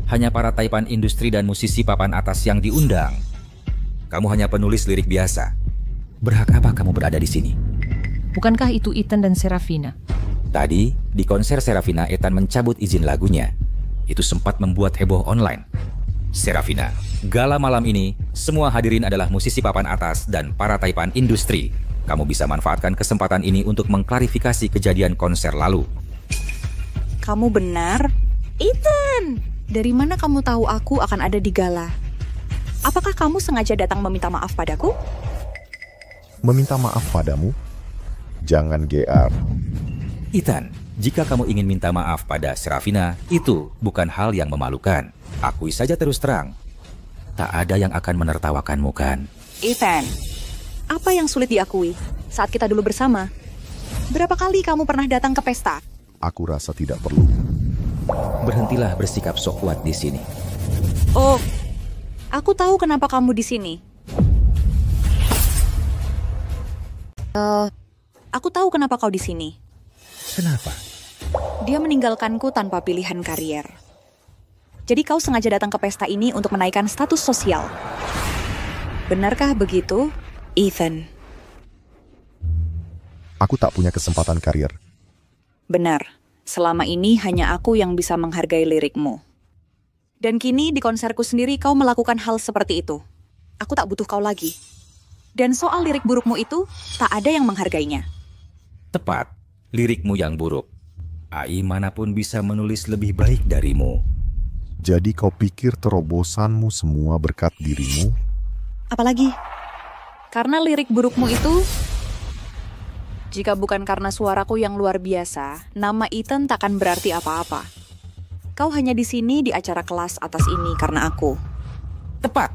Hanya para taipan industri dan musisi papan atas yang diundang. Kamu hanya penulis lirik biasa. Berhak apa kamu berada di sini? Bukankah itu Ethan dan Serafina? Tadi, di konser Serafina, Ethan mencabut izin lagunya. Itu sempat membuat heboh online. Serafina, gala malam ini, semua hadirin adalah musisi papan atas dan para taipan industri. Kamu bisa manfaatkan kesempatan ini untuk mengklarifikasi kejadian konser lalu. Kamu benar? Ethan, dari mana kamu tahu aku akan ada di gala? Apakah kamu sengaja datang meminta maaf padaku? Meminta maaf padamu? Jangan GR. Ethan, jika kamu ingin minta maaf pada Serafina, itu bukan hal yang memalukan. Akui saja terus terang. Tak ada yang akan menertawakanmu, kan? Ethan, apa yang sulit diakui saat kita dulu bersama? Berapa kali kamu pernah datang ke pesta? Aku rasa tidak perlu. Berhentilah bersikap sok kuat di sini. Oh, aku tahu kenapa kamu di sini. Aku tahu kenapa kau di sini. Kenapa? Dia meninggalkanku tanpa pilihan karier. Jadi kau sengaja datang ke pesta ini untuk menaikkan status sosial. Benarkah begitu, Ethan? Aku tak punya kesempatan karier. Benar, selama ini hanya aku yang bisa menghargai lirikmu. Dan kini di konserku sendiri kau melakukan hal seperti itu. Aku tak butuh kau lagi. Dan soal lirik burukmu itu, tak ada yang menghargainya. Tepat, lirikmu yang buruk. AI manapun bisa menulis lebih baik darimu. Jadi kau pikir terobosanmu semua berkat dirimu? Apalagi, karena lirik burukmu itu... Jika bukan karena suaraku yang luar biasa, nama Ethan takkan berarti apa-apa. Kau hanya di sini di acara kelas atas ini karena aku. Tepat.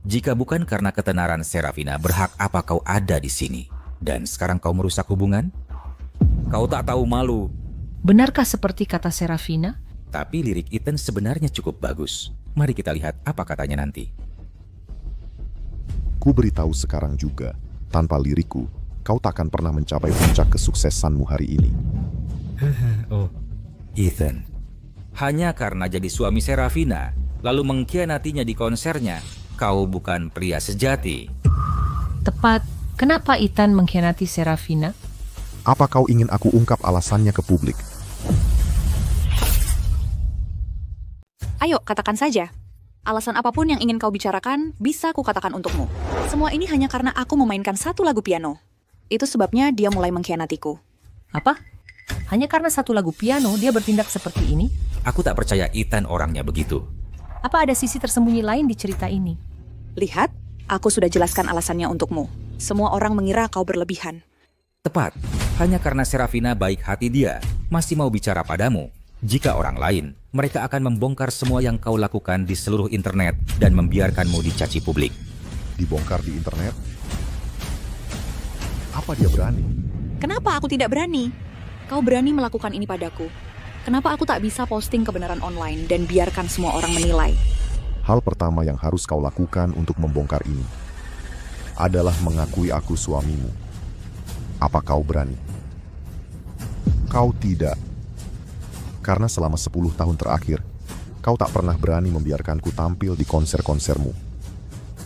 Jika bukan karena ketenaran Serafina, berhak apa kau ada di sini? Dan sekarang kau merusak hubungan? Kau tak tahu malu. Benarkah seperti kata Serafina? Tapi lirik Ethan sebenarnya cukup bagus. Mari kita lihat apa katanya nanti. Ku beritahu sekarang juga, tanpa liriku, kau takkan pernah mencapai puncak kesuksesanmu hari ini. Oh, Ethan, hanya karena jadi suami Serafina, lalu mengkhianatinya di konsernya, kau bukan pria sejati. Tepat, kenapa Ethan mengkhianati Serafina? Apa kau ingin aku ungkap alasannya ke publik? Ayo, katakan saja. Alasan apapun yang ingin kau bicarakan, bisa kukatakan untukmu. Semua ini hanya karena aku memainkan satu lagu piano. Itu sebabnya dia mulai mengkhianatiku. Apa? Hanya karena satu lagu piano dia bertindak seperti ini? Aku tak percaya Ethan orangnya begitu. Apa ada sisi tersembunyi lain di cerita ini? Lihat, aku sudah jelaskan alasannya untukmu. Semua orang mengira kau berlebihan. Tepat, hanya karena Serafina baik hati dia, masih mau bicara padamu. Jika orang lain, mereka akan membongkar semua yang kau lakukan di seluruh internet dan membiarkanmu dicaci publik. Dibongkar di internet? Apa dia berani? Kenapa aku tidak berani? Kau berani melakukan ini padaku. Kenapa aku tak bisa posting kebenaran online dan biarkan semua orang menilai? Hal pertama yang harus kau lakukan untuk membongkar ini adalah mengakui aku suamimu. Apa kau berani? Kau tidak. Karena selama 10 tahun terakhir, kau tak pernah berani membiarkanku tampil di konser-konsermu.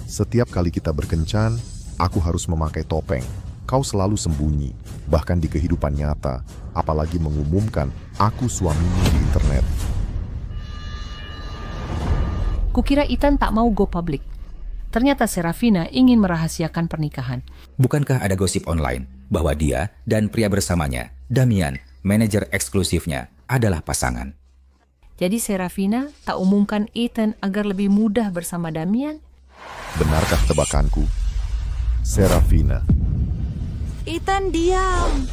Setiap kali kita berkencan, aku harus memakai topeng. Kau selalu sembunyi, bahkan di kehidupan nyata, apalagi mengumumkan aku suamimu di internet. Kukira Ethan tak mau go public. Ternyata Serafina ingin merahasiakan pernikahan. Bukankah ada gosip online bahwa dia dan pria bersamanya, Damian, manajer eksklusifnya, adalah pasangan? Jadi Serafina tak umumkan Ethan agar lebih mudah bersama Damian? Benarkah tebakanku? Serafina. Ethan, diam!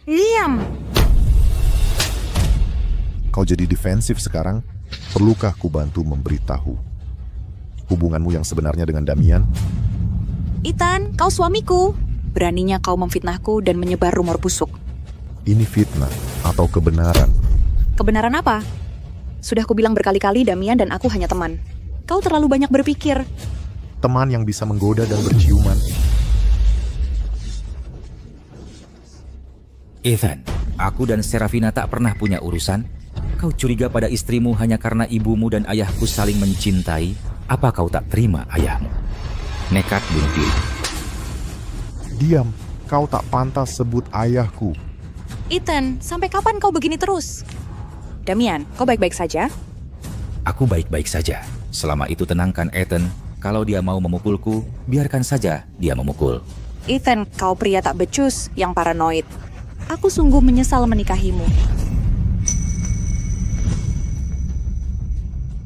Diam! Kau jadi defensif sekarang? Perlukah ku bantu memberitahu hubunganmu yang sebenarnya dengan Damian? Ethan, kau suamiku. Beraninya kau memfitnahku dan menyebar rumor busuk. Ini fitnah atau kebenaran? Kebenaran apa? Sudah kubilang berkali-kali Damian dan aku hanya teman. Kau terlalu banyak berpikir. Teman yang bisa menggoda dan berciuman. Ethan, aku dan Serafina tak pernah punya urusan. Kau curiga pada istrimu hanya karena ibumu dan ayahku saling mencintai? Apa kau tak terima ayahmu nekat bunuh diri? Diam, kau tak pantas sebut ayahku. Ethan, sampai kapan kau begini terus? Damian, kau baik-baik saja? Aku baik-baik saja. Selama itu tenangkan Ethan. Kalau dia mau memukulku, biarkan saja dia memukul. Ethan, kau pria tak becus yang paranoid. Aku sungguh menyesal menikahimu.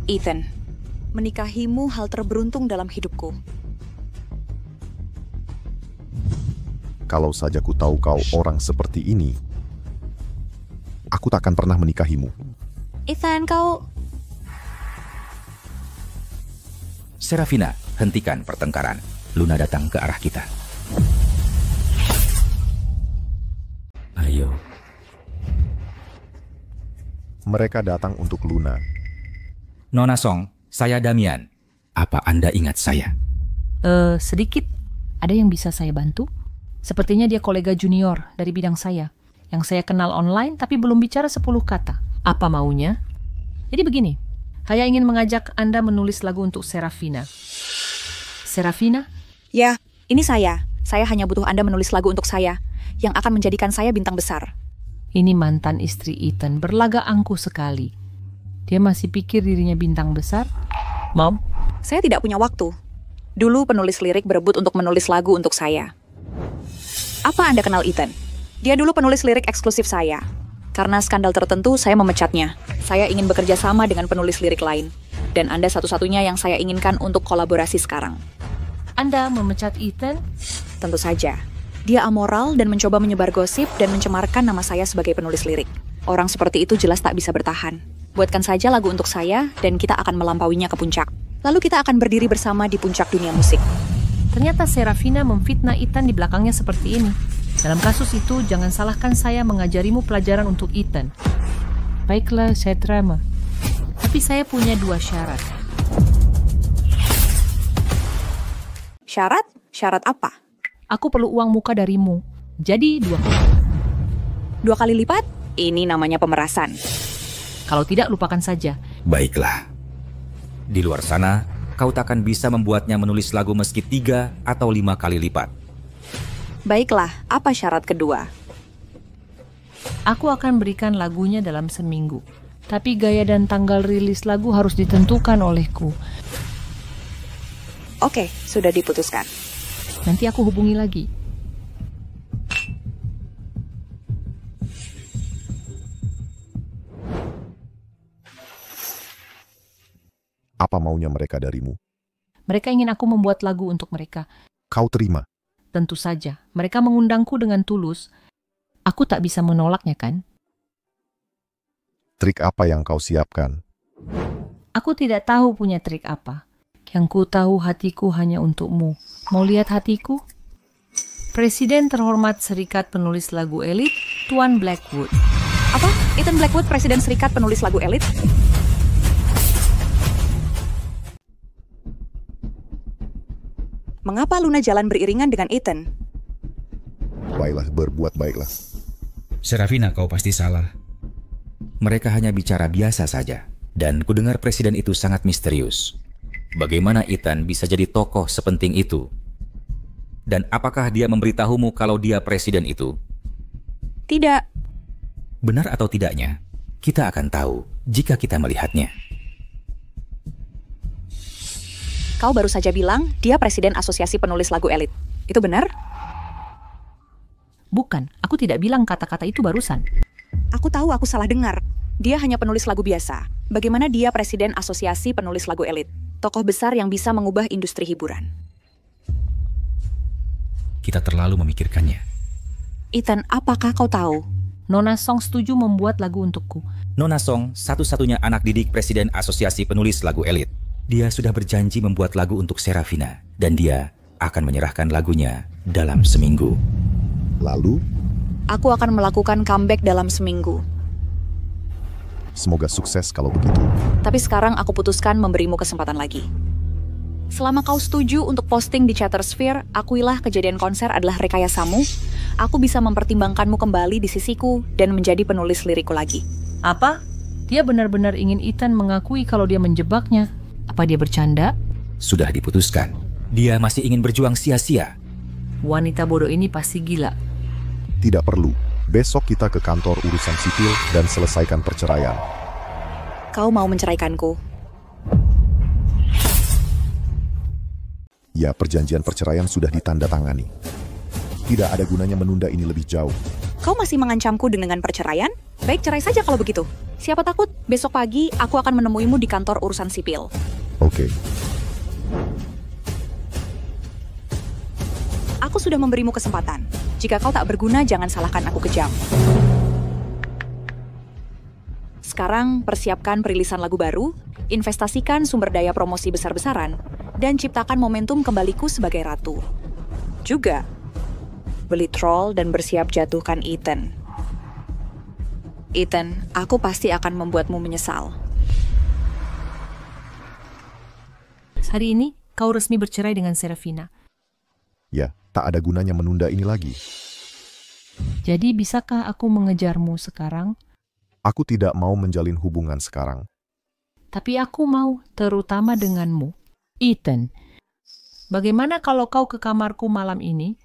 Ethan, menikahimu hal terberuntung dalam hidupku. Kalau saja ku tahu kau orang seperti ini, aku tak akan pernah menikahimu. Ethan, kau... Serafina, hentikan pertengkaran. Luna datang ke arah kita. Ayo. Mereka datang untuk Luna. Nona Song, saya Damian. Apa Anda ingat saya? Sedikit. Ada yang bisa saya bantu? Sepertinya dia kolega junior dari bidang saya, yang saya kenal online tapi belum bicara 10 kata. Apa maunya? Jadi begini, saya ingin mengajak Anda menulis lagu untuk Serafina. Serafina? Ya, ini saya. Saya hanya butuh Anda menulis lagu untuk saya, yang akan menjadikan saya bintang besar. Ini mantan istri Ethan, berlaga angkuh sekali. Dia masih pikir dirinya bintang besar. Mom? Saya tidak punya waktu. Dulu penulis lirik berebut untuk menulis lagu untuk saya. Apa Anda kenal Ethan? Dia dulu penulis lirik eksklusif saya. Karena skandal tertentu, saya memecatnya. Saya ingin bekerja sama dengan penulis lirik lain. Dan Anda satu-satunya yang saya inginkan untuk kolaborasi sekarang. Anda memecat Ethan? Tentu saja. Dia amoral dan mencoba menyebar gosip dan mencemarkan nama saya sebagai penulis lirik. Orang seperti itu jelas tak bisa bertahan. Buatkan saja lagu untuk saya dan kita akan melampauinya ke puncak. Lalu kita akan berdiri bersama di puncak dunia musik. Ternyata Serafina memfitnah Ethan di belakangnya seperti ini. Dalam kasus itu, jangan salahkan saya mengajarimu pelajaran untuk Ethan. Baiklah, saya terima. Tapi saya punya 2 syarat. Syarat? Syarat apa? Aku perlu uang muka darimu. Jadi 2 kali. 2 kali lipat? Ini namanya pemerasan. Kalau tidak, lupakan saja. Baiklah. Di luar sana, kau takkan bisa membuatnya menulis lagu meski 3 atau 5 kali lipat. Baiklah, apa syarat kedua? Aku akan berikan lagunya dalam seminggu. Tapi gaya dan tanggal rilis lagu harus ditentukan olehku. Oke, sudah diputuskan. Nanti aku hubungi lagi. Apa maunya mereka darimu? Mereka ingin aku membuat lagu untuk mereka. Kau terima? Tentu saja, mereka mengundangku dengan tulus. Aku tak bisa menolaknya, kan? Trik apa yang kau siapkan? Aku tidak tahu punya trik apa. Yang ku tahu hatiku hanya untukmu. Mau lihat hatiku? Presiden terhormat Serikat Penulis Lagu Elit, Tuan Blackwood. Apa? Ethan Blackwood, Presiden Serikat Penulis Lagu Elit? Mengapa Luna jalan beriringan dengan Ethan? Baiklah, berbuat baiklah. Serafina, kau pasti salah. Mereka hanya bicara biasa saja, dan kudengar presiden itu sangat misterius. Bagaimana Ethan bisa jadi tokoh sepenting itu? Dan apakah dia memberitahumu kalau dia presiden itu? Tidak. Benar atau tidaknya, kita akan tahu jika kita melihatnya. Kau baru saja bilang dia Presiden Asosiasi Penulis Lagu Elit. Itu benar? Bukan, aku tidak bilang kata-kata itu barusan. Aku tahu aku salah dengar. Dia hanya penulis lagu biasa. Bagaimana dia Presiden Asosiasi Penulis Lagu Elit? Tokoh besar yang bisa mengubah industri hiburan. Kita terlalu memikirkannya. Ethan, apakah kau tahu? Nona Song setuju membuat lagu untukku. Nona Song satu-satunya anak didik Presiden Asosiasi Penulis Lagu Elit. Dia sudah berjanji membuat lagu untuk Serafina, dan dia akan menyerahkan lagunya dalam seminggu. Lalu, Aku akan melakukan comeback dalam seminggu. semoga sukses kalau begitu. Tapi sekarang aku putuskan memberimu kesempatan lagi. Selama kau setuju untuk posting di Chattersphere, akuilah kejadian konser adalah rekayasamu. Aku bisa mempertimbangkanmu kembali di sisiku dan menjadi penulis lirikku lagi. Apa? Dia benar-benar ingin Ethan mengakui kalau dia menjebaknya. Apa dia bercanda? Sudah diputuskan. Dia masih ingin berjuang sia-sia. Wanita bodoh ini pasti gila. Tidak perlu. Besok kita ke kantor urusan sipil dan selesaikan perceraian. Kau mau menceraikanku? Ya, perjanjian perceraian sudah ditandatangani. Tidak ada gunanya menunda ini lebih jauh. Kau masih mengancamku dengan perceraian? Baik, cerai saja kalau begitu. Siapa takut, besok pagi aku akan menemuimu di kantor urusan sipil. Oke. Aku sudah memberimu kesempatan. Jika kau tak berguna, jangan salahkan aku kejam. Sekarang, persiapkan perilisan lagu baru, investasikan sumber daya promosi besar-besaran, dan ciptakan momentum kembaliku sebagai ratu. Juga, beli troll dan bersiap jatuhkan Ethan. Ethan, aku pasti akan membuatmu menyesal. Hari ini, kau resmi bercerai dengan Serafina. Ya, tak ada gunanya menunda ini lagi. Jadi, bisakah aku mengejarmu sekarang? Aku tidak mau menjalin hubungan sekarang. Tapi aku mau, terutama denganmu. Ethan, bagaimana kalau kau ke kamarku malam ini?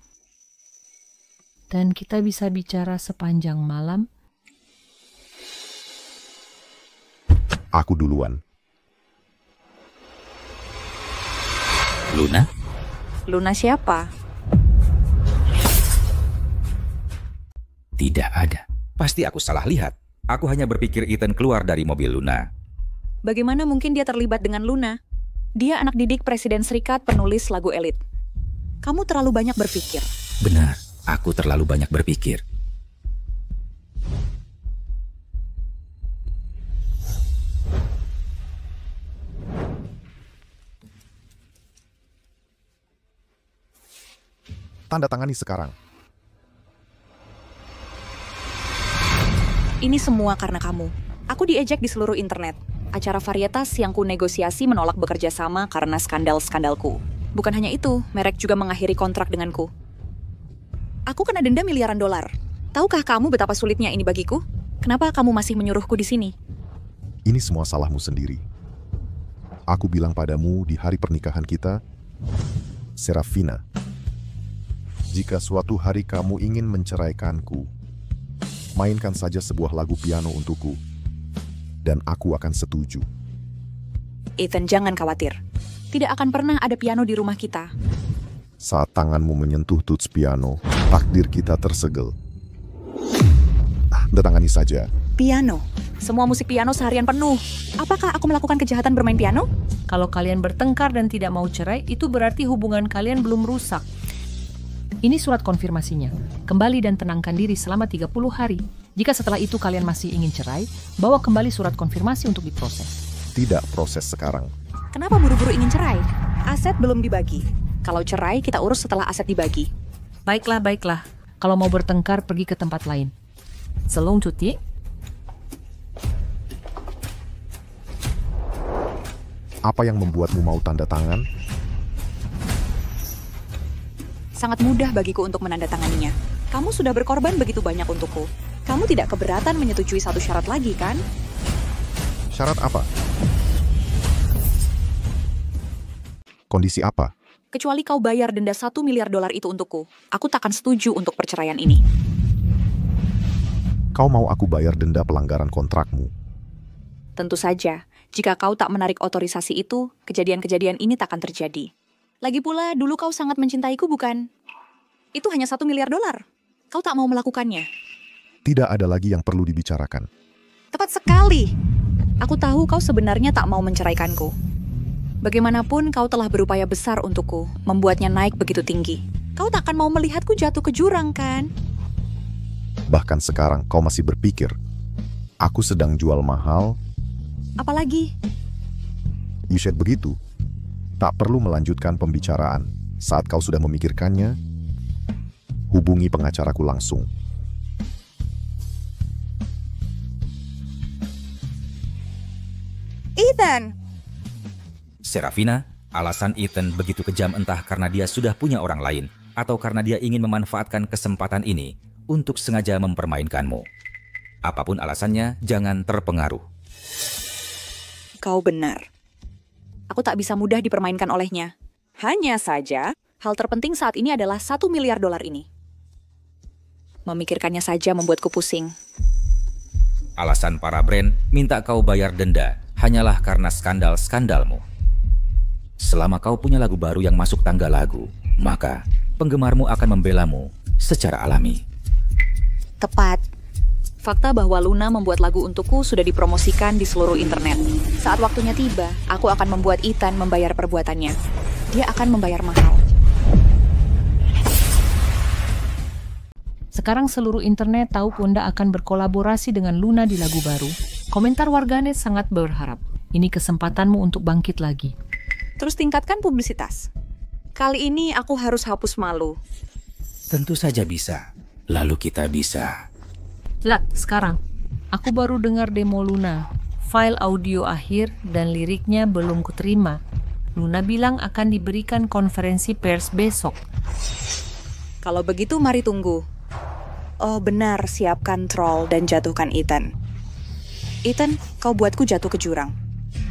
Dan kita bisa bicara sepanjang malam? Aku duluan. Luna? Luna siapa? Tidak ada. Pasti aku salah lihat. Aku hanya berpikir Ethan keluar dari mobil Luna. Bagaimana mungkin dia terlibat dengan Luna? Dia anak didik Presiden Serikat Penulis Lagu Elit. Kamu terlalu banyak berpikir. Benar, aku terlalu banyak berpikir. Tanda tangani sekarang. Ini semua karena kamu. Aku diejek di seluruh internet. Acara varietas yang ku negosiasi menolak bekerja sama karena skandal-skandalku. Bukan hanya itu, merek juga mengakhiri kontrak denganku. Aku kena denda miliaran dolar. Tahukah kamu betapa sulitnya ini bagiku? Kenapa kamu masih menyuruhku di sini? Ini semua salahmu sendiri. Aku bilang padamu di hari pernikahan kita, Serafina, jika suatu hari kamu ingin menceraikanku, mainkan saja sebuah lagu piano untukku, dan aku akan setuju. Ethan, jangan khawatir. Tidak akan pernah ada piano di rumah kita. Saat tanganmu menyentuh tuts piano, takdir kita tersegel. Tangani saja. Piano? Semua musik piano seharian penuh. Apakah aku melakukan kejahatan bermain piano? Kalau kalian bertengkar dan tidak mau cerai, itu berarti hubungan kalian belum rusak. Ini surat konfirmasinya. Kembali dan tenangkan diri selama 30 hari. Jika setelah itu kalian masih ingin cerai, bawa kembali surat konfirmasi untuk diproses. Tidak proses sekarang. Kenapa buru-buru ingin cerai? Aset belum dibagi. Kalau cerai, kita urus setelah aset dibagi. Baiklah, baiklah. Kalau mau bertengkar, pergi ke tempat lain. Selong cuti. Apa yang membuatmu mau tanda tangan? Sangat mudah bagiku untuk menandatanganinya. Kamu sudah berkorban begitu banyak untukku. Kamu tidak keberatan menyetujui satu syarat lagi, kan? Syarat apa? Kondisi apa? Kecuali kau bayar denda $1 miliar itu untukku. Aku takkan setuju untuk perceraian ini. Kau mau aku bayar denda pelanggaran kontrakmu? Tentu saja, jika kau tak menarik otorisasi itu, kejadian-kejadian ini takkan terjadi. Lagi pula, dulu kau sangat mencintaiku, bukan? Itu hanya $1 miliar. Kau tak mau melakukannya. Tidak ada lagi yang perlu dibicarakan. Tepat sekali. Aku tahu kau sebenarnya tak mau menceraikanku. Bagaimanapun kau telah berupaya besar untukku, membuatnya naik begitu tinggi. Kau tak akan mau melihatku jatuh ke jurang, kan? Bahkan sekarang kau masih berpikir, aku sedang jual mahal. Apalagi? You said begitu. Tak perlu melanjutkan pembicaraan. Saat kau sudah memikirkannya, hubungi pengacaraku langsung. Ethan! Serafina, alasan Ethan begitu kejam entah karena dia sudah punya orang lain atau karena dia ingin memanfaatkan kesempatan ini untuk sengaja mempermainkanmu. Apapun alasannya, jangan terpengaruh. Kau benar. Aku tak bisa mudah dipermainkan olehnya. Hanya saja, hal terpenting saat ini adalah $1 miliar ini. Memikirkannya saja membuatku pusing. Alasan para brand minta kau bayar denda hanyalah karena skandal-skandalmu. Selama kau punya lagu baru yang masuk tangga lagu, maka penggemarmu akan membelamu secara alami. Tepat. Fakta bahwa Luna membuat lagu untukku sudah dipromosikan di seluruh internet. Saat waktunya tiba, aku akan membuat Ethan membayar perbuatannya. Dia akan membayar mahal. Sekarang seluruh internet tahu Kunda akan berkolaborasi dengan Luna di lagu baru. Komentar warganet sangat berharap. Ini kesempatanmu untuk bangkit lagi. Terus tingkatkan publisitas. Kali ini aku harus hapus malu. Tentu saja bisa. Lalu kita bisa. Lihat, sekarang. Aku baru dengar demo Luna. File audio akhir dan liriknya belum kuterima. Luna bilang akan diberikan konferensi pers besok. Kalau begitu, mari tunggu. Oh benar, siapkan troll dan jatuhkan Ethan. Ethan, kau buatku jatuh ke jurang.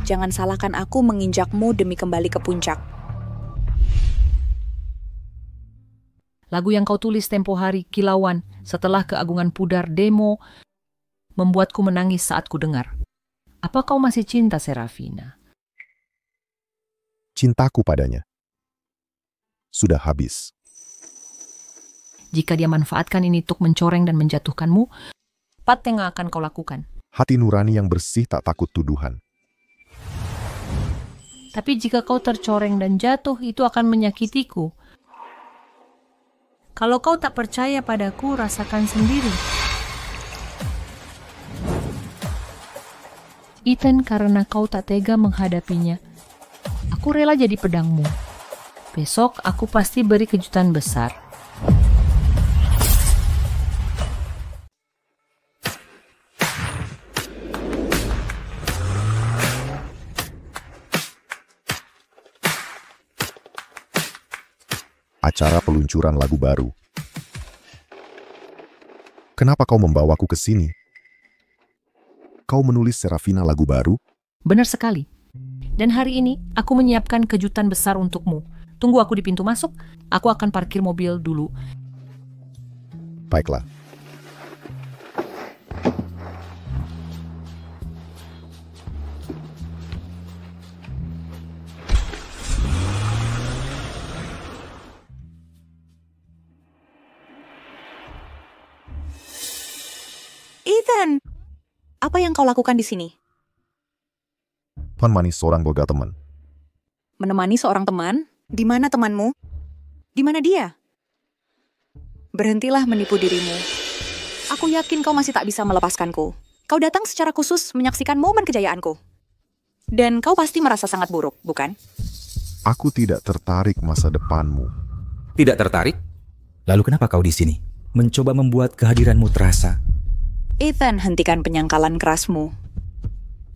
Jangan salahkan aku menginjakmu demi kembali ke puncak. Lagu yang kau tulis tempo hari, Kilauan, setelah keagungan pudar demo, membuatku menangis saat ku dengar. Apa kau masih cinta Serafina? Cintaku padanya sudah habis. Jika dia manfaatkan ini untuk mencoreng dan menjatuhkanmu, apa yang akan kau lakukan? Hati nurani yang bersih tak takut tuduhan. Tapi jika kau tercoreng dan jatuh, itu akan menyakitiku. Kalau kau tak percaya padaku, rasakan sendiri. Ethan, karena kau tak tega menghadapinya, aku rela jadi pedangmu. Besok aku pasti beri kejutan besar. Acara peluncuran lagu baru. Kenapa kau membawaku ke sini? Kau menulis Serafina lagu baru? Benar sekali. Dan hari ini aku menyiapkan kejutan besar untukmu. Tunggu aku di pintu masuk. Aku akan parkir mobil dulu. Baiklah. Ethan, apa yang kau lakukan di sini? Menemani seorang boga teman. Menemani seorang teman? Di mana temanmu? Di mana dia? Berhentilah menipu dirimu. Aku yakin kau masih tak bisa melepaskanku. Kau datang secara khusus menyaksikan momen kejayaanku. Dan kau pasti merasa sangat buruk, bukan? Aku tidak tertarik masa depanmu. Tidak tertarik? Lalu kenapa kau di sini? Mencoba membuat kehadiranmu terasa. Ethan, hentikan penyangkalan kerasmu.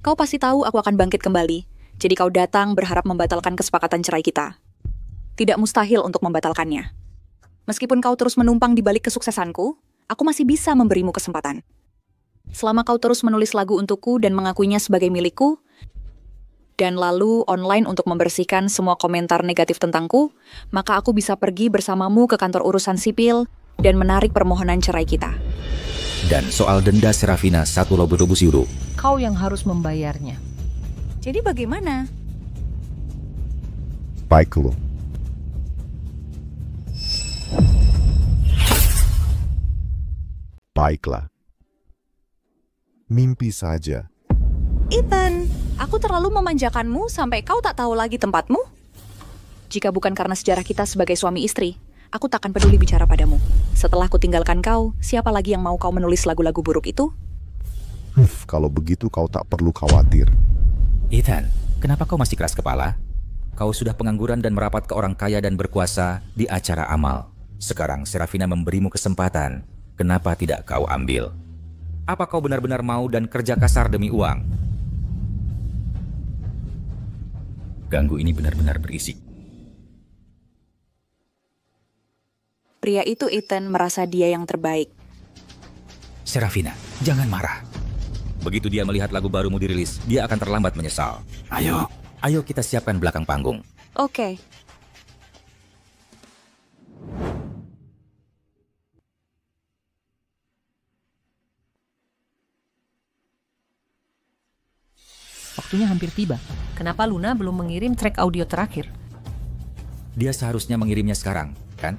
Kau pasti tahu aku akan bangkit kembali. Jadi kau datang berharap membatalkan kesepakatan cerai kita. Tidak mustahil untuk membatalkannya. Meskipun kau terus menumpang di balik kesuksesanku, aku masih bisa memberimu kesempatan. Selama kau terus menulis lagu untukku dan mengakuinya sebagai milikku, dan lalu online untuk membersihkan semua komentar negatif tentangku, maka aku bisa pergi bersamamu ke kantor urusan sipil dan menarik permohonan cerai kita. Dan soal denda Serafina 1 euro. Kau yang harus membayarnya. Jadi bagaimana? Baik lo. Baiklah. Mimpi saja. Ethan, aku terlalu memanjakanmu sampai kau tak tahu lagi tempatmu? Jika bukan karena sejarah kita sebagai suami istri, aku takkan peduli bicara padamu. Setelah ku tinggalkan kau, siapa lagi yang mau kau menulis lagu-lagu buruk itu? Kalau begitu kau tak perlu khawatir. Ethan, kenapa kau masih keras kepala? Kau sudah pengangguran dan merapat ke orang kaya dan berkuasa di acara amal. Sekarang Serafina memberimu kesempatan. Kenapa tidak kau ambil? Apa kau benar-benar mau dan kerja kasar demi uang? Ganggu ini benar-benar berisik. Pria itu, Ethan, merasa dia yang terbaik. Serafina, jangan marah. Begitu dia melihat lagu barumu dirilis, dia akan terlambat menyesal. Ayo kita siapkan belakang panggung. Oke. Waktunya hampir tiba. Kenapa Luna belum mengirim track audio terakhir? Dia seharusnya mengirimnya sekarang, kan?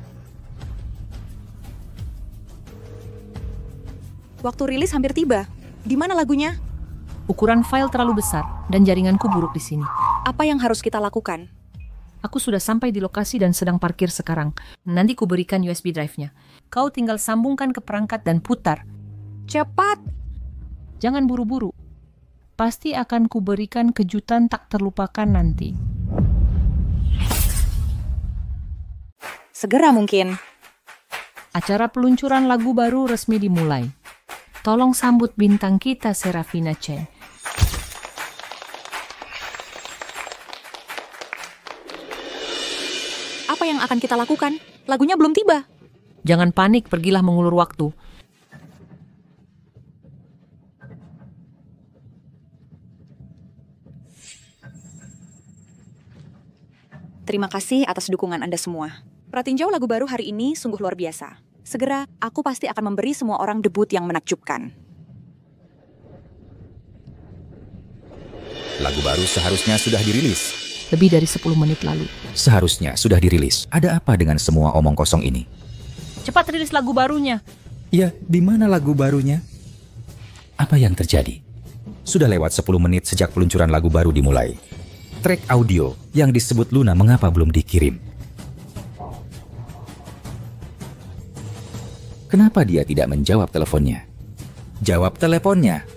Waktu rilis hampir tiba. Di mana lagunya? Ukuran file terlalu besar dan jaringanku buruk di sini. Apa yang harus kita lakukan? Aku sudah sampai di lokasi dan sedang parkir sekarang. Nanti ku berikan USB drive-nya. Kau tinggal sambungkan ke perangkat dan putar. Cepat! Jangan buru-buru. Pasti akan ku berikan kejutan tak terlupakan nanti. Segera mungkin. Acara peluncuran lagu baru resmi dimulai. Tolong sambut bintang kita, Serafina Chen. Apa yang akan kita lakukan? Lagunya belum tiba. Jangan panik, pergilah mengulur waktu. Terima kasih atas dukungan Anda semua. Pratinjau lagu baru hari ini sungguh luar biasa. Segera, aku pasti akan memberi semua orang debut yang menakjubkan. Lagu baru seharusnya sudah dirilis. Lebih dari 10 menit lalu. Seharusnya sudah dirilis. Ada apa dengan semua omong kosong ini? Cepat rilis lagu barunya. Ya, di mana lagu barunya? Apa yang terjadi? Sudah lewat 10 menit sejak peluncuran lagu baru dimulai. Track audio yang disebut Luna mengapa belum dikirim? Kenapa dia tidak menjawab teleponnya? Jawab teleponnya.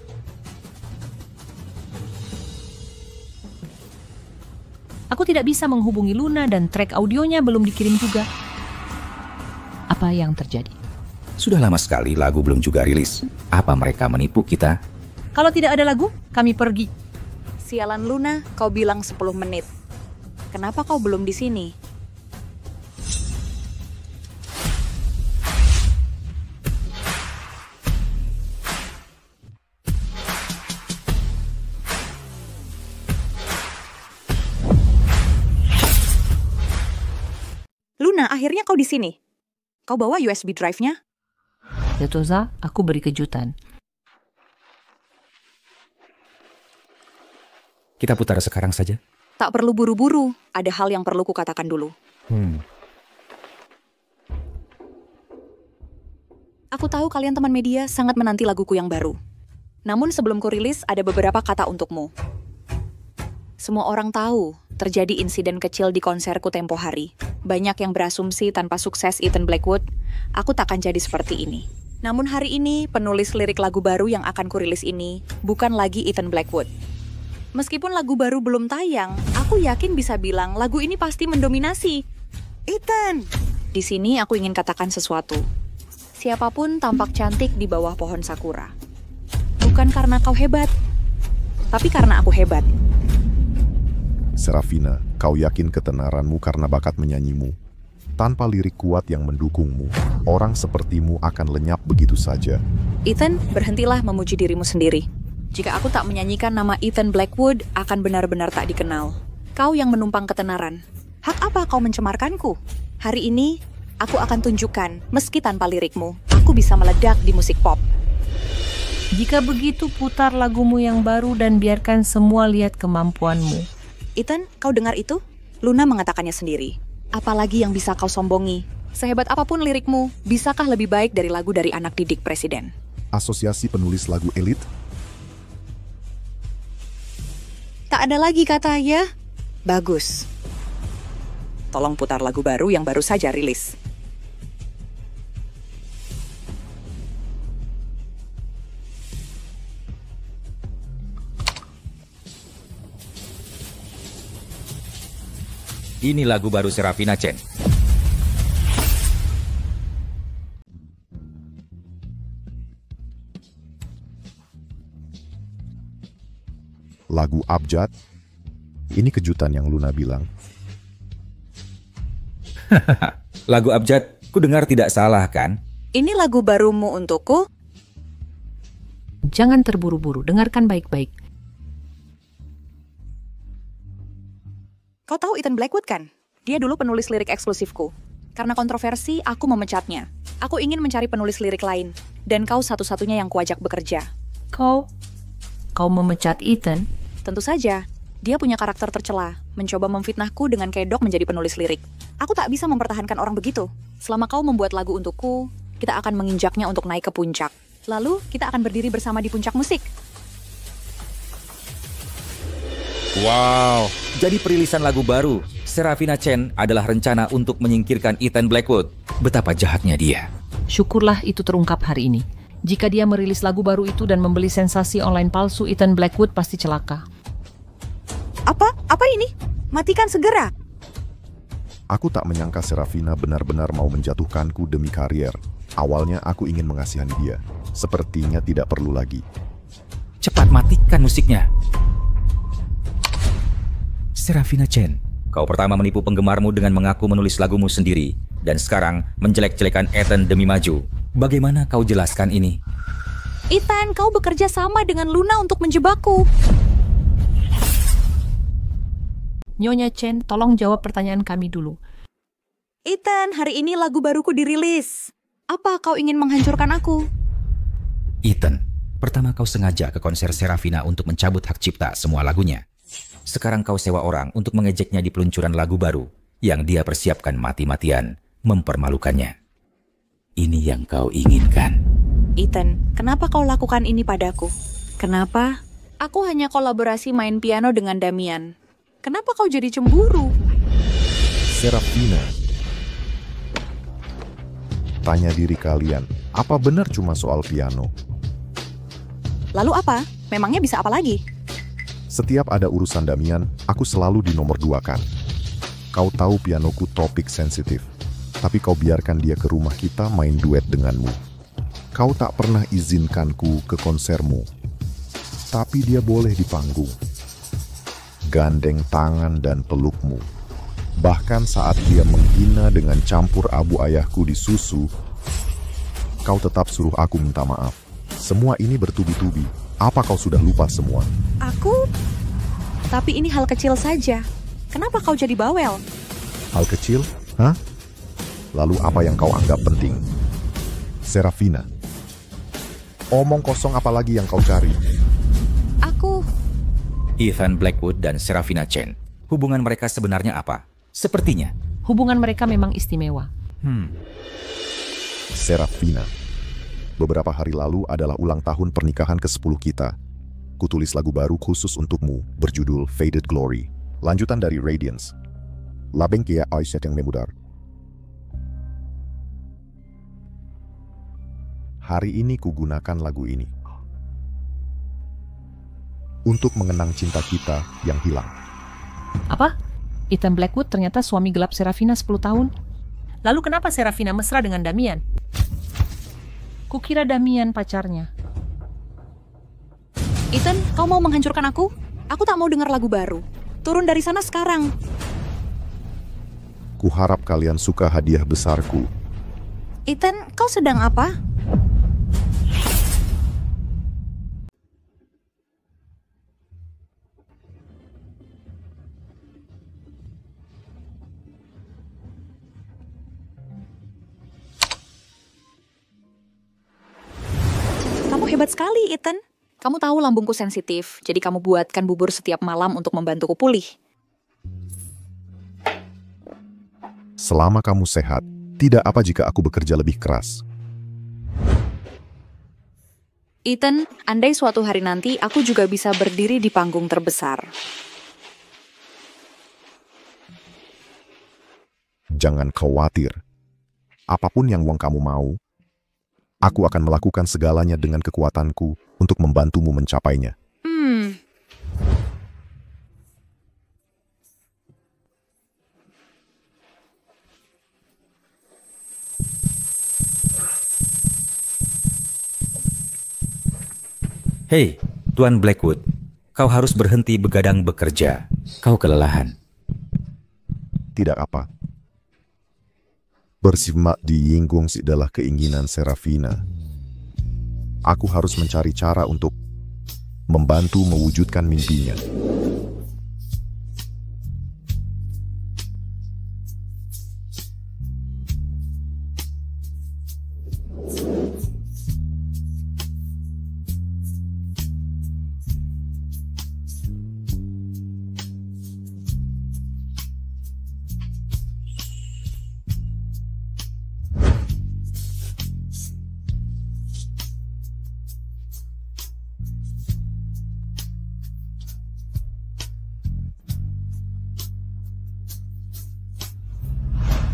Aku tidak bisa menghubungi Luna dan track audionya belum dikirim juga. Apa yang terjadi? Sudah lama sekali lagu belum juga rilis. Apa mereka menipu kita? Kalau tidak ada lagu, kami pergi. Sialan Luna, kau bilang 10 menit. Kenapa kau belum di sini? Luna, akhirnya kau di sini. Kau bawa USB drive-nya? Yatoza, aku beri kejutan. Kita putar sekarang saja. Tak perlu buru-buru. Ada hal yang perlu kukatakan dulu. Aku tahu kalian teman media sangat menanti laguku yang baru. Namun sebelum ku rilis, ada beberapa kata untukmu. Semua orang tahu terjadi insiden kecil di konserku tempo hari. Banyak yang berasumsi tanpa sukses Ethan Blackwood, aku takkan jadi seperti ini. Namun hari ini, penulis lirik lagu baru yang akan kurilis ini bukan lagi Ethan Blackwood. Meskipun lagu baru belum tayang, aku yakin bisa bilang lagu ini pasti mendominasi. Ethan! Di sini aku ingin katakan sesuatu. Siapapun tampak cantik di bawah pohon sakura. Bukan karena kau hebat, tapi karena aku hebat. Serafina, kau yakin ketenaranmu karena bakat menyanyimu? Tanpa lirik kuat yang mendukungmu, orang sepertimu akan lenyap begitu saja. Ethan, berhentilah memuji dirimu sendiri. Jika aku tak menyanyikan nama Ethan Blackwood, akan benar-benar tak dikenal. Kau yang menumpang ketenaran. Hak apa kau mencemarkanku? Hari ini, aku akan tunjukkan, meski tanpa lirikmu, aku bisa meledak di musik pop. Jika begitu, putar lagumu yang baru dan biarkan semua lihat kemampuanmu. Ethan, kau dengar itu? Luna mengatakannya sendiri. Apalagi yang bisa kau sombongi? Sehebat apapun lirikmu, bisakah lebih baik dari lagu dari anak didik presiden? Asosiasi penulis lagu elit? Tak ada lagi kata ya? Bagus. Tolong putar lagu baru yang baru saja rilis. Ini lagu baru Serafina Chen. Lagu Abjad? Ini kejutan yang Luna bilang. Lagu Abjad, ku dengar tidak salah kan? Ini lagu barumu untukku? Jangan terburu-buru, dengarkan baik-baik. Kau tahu Ethan Blackwood kan? Dia dulu penulis lirik eksklusifku. Karena kontroversi, aku memecatnya. Aku ingin mencari penulis lirik lain. Dan kau satu-satunya yang kuajak bekerja. Kau memecat Ethan? Tentu saja. Dia punya karakter tercela, mencoba memfitnahku dengan kedok menjadi penulis lirik. Aku tak bisa mempertahankan orang begitu. Selama kau membuat lagu untukku, kita akan menginjaknya untuk naik ke puncak. Lalu, kita akan berdiri bersama di puncak musik. Wow, jadi perilisan lagu baru, Serafina Chen adalah rencana untuk menyingkirkan Ethan Blackwood. Betapa jahatnya dia. Syukurlah itu terungkap hari ini. Jika dia merilis lagu baru itu dan membeli sensasi online palsu, Ethan Blackwood pasti celaka. Apa ini? Matikan segera! Aku tak menyangka Serafina benar-benar mau menjatuhkanku demi karier. Awalnya aku ingin mengasihani dia. Sepertinya tidak perlu lagi. Cepat matikan musiknya. Serafina Chen, kau pertama menipu penggemarmu dengan mengaku menulis lagumu sendiri. Dan sekarang menjelek-jelekan Ethan demi maju. Bagaimana kau jelaskan ini? Ethan, kau bekerja sama dengan Luna untuk menjebakku. Nyonya Chen, tolong jawab pertanyaan kami dulu. Ethan, hari ini lagu baruku dirilis. Apa kau ingin menghancurkan aku? Ethan, pertama kau sengaja ke konser Serafina untuk mencabut hak cipta semua lagunya. Sekarang kau sewa orang untuk mengejeknya di peluncuran lagu baru yang dia persiapkan mati-matian, mempermalukannya. Ini yang kau inginkan. Ethan, kenapa kau lakukan ini padaku? Kenapa? Aku hanya kolaborasi main piano dengan Damian. Kenapa kau jadi cemburu? Serafina. Tanya diri kalian, apa benar cuma soal piano? Lalu apa? Memangnya bisa apa lagi? Setiap ada urusan Damian, aku selalu dinomor duakan. Kau tahu pianoku topik sensitif, tapi kau biarkan dia ke rumah kita main duet denganmu. Kau tak pernah izinkanku ke konsermu, tapi dia boleh di panggung. Gandeng tangan dan pelukmu. Bahkan saat dia menghina dengan campur abu ayahku di susu, kau tetap suruh aku minta maaf. Semua ini bertubi-tubi. Apa kau sudah lupa semua? Aku? Tapi ini hal kecil saja. Kenapa kau jadi bawel? Hal kecil? Hah? Lalu apa yang kau anggap penting? Serafina. Omong kosong apa lagi yang kau cari? Aku... Ethan Blackwood dan Serafina Chen. Hubungan mereka sebenarnya apa? Sepertinya. Hubungan mereka memang istimewa. Serafina. Beberapa hari lalu adalah ulang tahun pernikahan ke-10 kita. Kutulis lagu baru khusus untukmu, berjudul Faded Glory. Lanjutan dari Radiance. Labeng kia Aisyah yang memudar. Hari ini kugunakan lagu ini. untuk mengenang cinta kita yang hilang. Apa? Ethan Blackwood ternyata suami gelap Serafina 10 tahun. Lalu kenapa Serafina mesra dengan Damian? Kukira Damian pacarnya. Ethan, kau mau menghancurkan aku? Aku tak mau dengar lagu baru. Turun dari sana sekarang. Kuharap kalian suka hadiah besarku. Ethan, kau sedang apa? Kamu hebat sekali, Ethan. Kamu tahu lambungku sensitif, jadi kamu buatkan bubur setiap malam untuk membantuku pulih. Selama kamu sehat, tidak apa jika aku bekerja lebih keras. Ethan, andai suatu hari nanti aku juga bisa berdiri di panggung terbesar. Jangan khawatir. Apapun yang kamu mau, aku akan melakukan segalanya dengan kekuatanku untuk membantumu mencapainya. Hei, Tuan Blackwood, kau harus berhenti begadang bekerja. Kau kelelahan. Tidak apa. Bersimak diinggung adalah keinginan Serafina. Aku harus mencari cara untuk membantu mewujudkan mimpinya.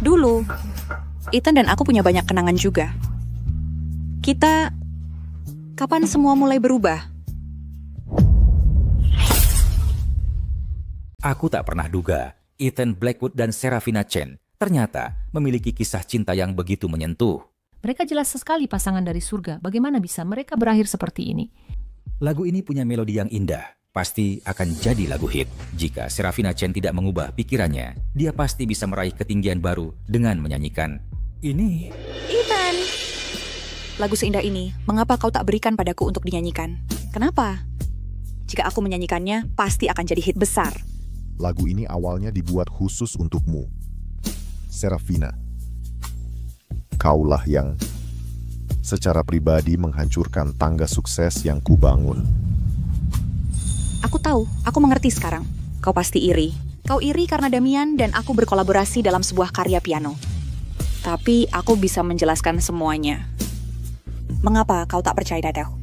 Dulu, Ethan dan aku punya banyak kenangan juga. Kapan semua mulai berubah? Aku tak pernah duga Ethan Blackwood dan Serafina Chen ternyata memiliki kisah cinta yang begitu menyentuh. Mereka jelas sekali pasangan dari surga. Bagaimana bisa mereka berakhir seperti ini? Lagu ini punya melodi yang indah. Pasti akan jadi lagu hit. Jika Serafina Chen tidak mengubah pikirannya, dia pasti bisa meraih ketinggian baru dengan menyanyikan ini. Ethan! Lagu seindah ini, mengapa kau tak berikan padaku untuk dinyanyikan? Kenapa? Jika aku menyanyikannya, pasti akan jadi hit besar. Lagu ini awalnya dibuat khusus untukmu, Serafina. Kaulah yang secara pribadi menghancurkan tangga sukses yang kubangun. Aku tahu, aku mengerti sekarang. Kau pasti iri. Kau iri karena Damian dan aku berkolaborasi dalam sebuah karya piano. Tapi aku bisa menjelaskan semuanya. Mengapa kau tak percaya dadaku?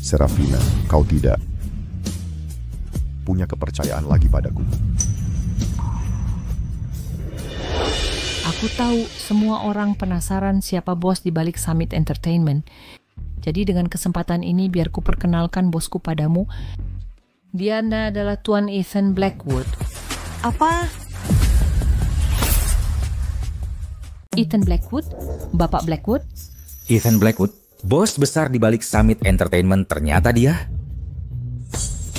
Serafina, kau tidak punya kepercayaan lagi padaku. Aku tahu semua orang penasaran siapa bos di balik Summit Entertainment. Jadi dengan kesempatan ini biar ku perkenalkan bosku padamu. Dia adalah Tuan Ethan Blackwood. Apa? Ethan Blackwood? Bapak Blackwood? Ethan Blackwood, bos besar di balik Summit Entertainment, ternyata dia.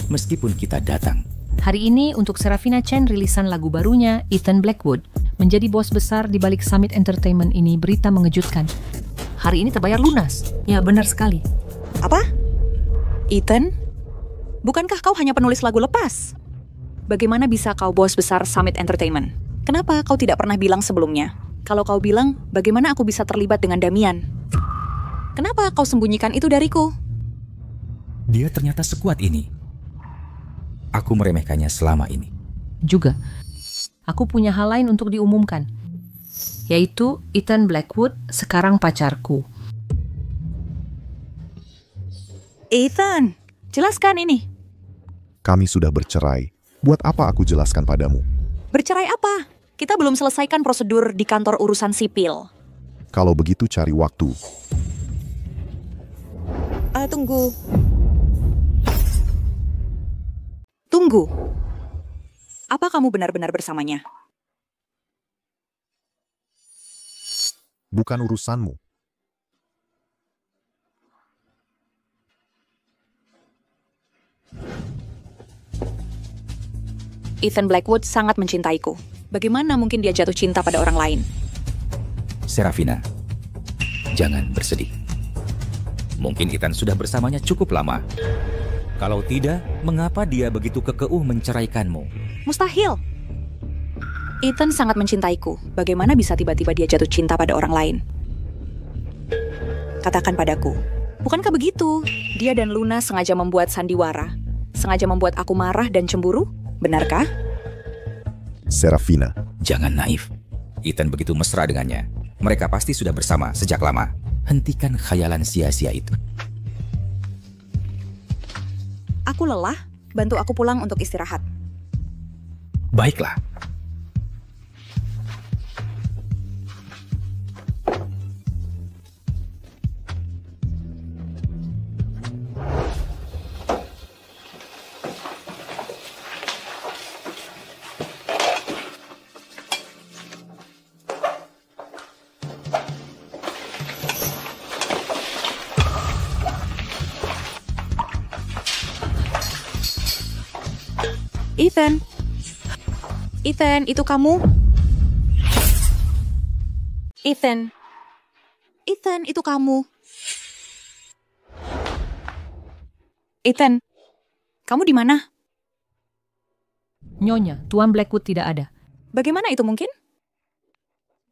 Meskipun kita datang. Hari ini untuk Serafina Chen rilisan lagu barunya, Ethan Blackwood. Menjadi bos besar di balik Summit Entertainment ini berita mengejutkan. Hari ini terbayar lunas. Ya, benar sekali. Apa? Ethan? Bukankah kau hanya penulis lagu lepas? Bagaimana bisa kau bos besar Summit Entertainment? Kenapa kau tidak pernah bilang sebelumnya? Kalau kau bilang, bagaimana aku bisa terlibat dengan Damian? Kenapa kau sembunyikan itu dariku? Dia ternyata sekuat ini. Aku meremehkannya selama ini. Juga, aku punya hal lain untuk diumumkan. Yaitu Ethan Blackwood sekarang pacarku. Ethan, jelaskan ini. Kami sudah bercerai. Buat apa aku jelaskan padamu? Bercerai apa? Kita belum selesaikan prosedur di kantor urusan sipil. Kalau begitu cari waktu. Tunggu. Tunggu. Apa kamu benar-benar bersamanya? Bukan urusanmu. Ethan Blackwood sangat mencintaiku. Bagaimana mungkin dia jatuh cinta pada orang lain? Serafina, jangan bersedih. Mungkin Ethan sudah bersamanya cukup lama. Kalau tidak, mengapa dia begitu kekeuh menceraikanmu? Mustahil. Ethan sangat mencintaiku. Bagaimana bisa tiba-tiba dia jatuh cinta pada orang lain? Katakan padaku, bukankah begitu? Dia dan Luna sengaja membuat sandiwara. Sengaja membuat aku marah dan cemburu? Benarkah? Serafina, Jangan naif. Ethan begitu mesra dengannya. Mereka pasti sudah bersama sejak lama. Hentikan khayalan sia-sia itu. Aku lelah. Bantu aku pulang untuk istirahat. Baiklah. Ethan. Ethan, itu kamu? Ethan. Ethan, itu kamu. Ethan, kamu di mana? Nyonya, Tuan Blackwood tidak ada. Bagaimana itu mungkin?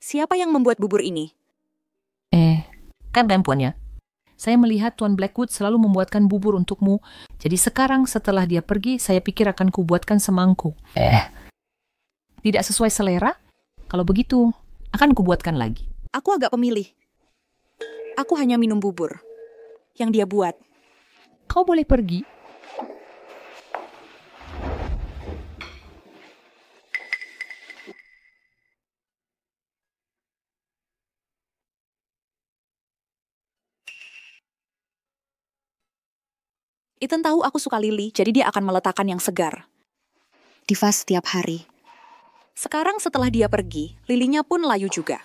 Siapa yang membuat bubur ini? Kan perempuannya. Saya melihat Tuan Blackwood selalu membuatkan bubur untukmu. Jadi sekarang setelah dia pergi, saya pikir akan kubuatkan semangkuk. Tidak sesuai selera? Kalau begitu, akan kubuatkan lagi. Aku agak pemilih. Aku hanya minum bubur yang dia buat. Kau boleh pergi. Ethan tahu aku suka lili, jadi dia akan meletakkan yang segar. Divas setiap hari. Sekarang setelah dia pergi, lilinya pun layu juga.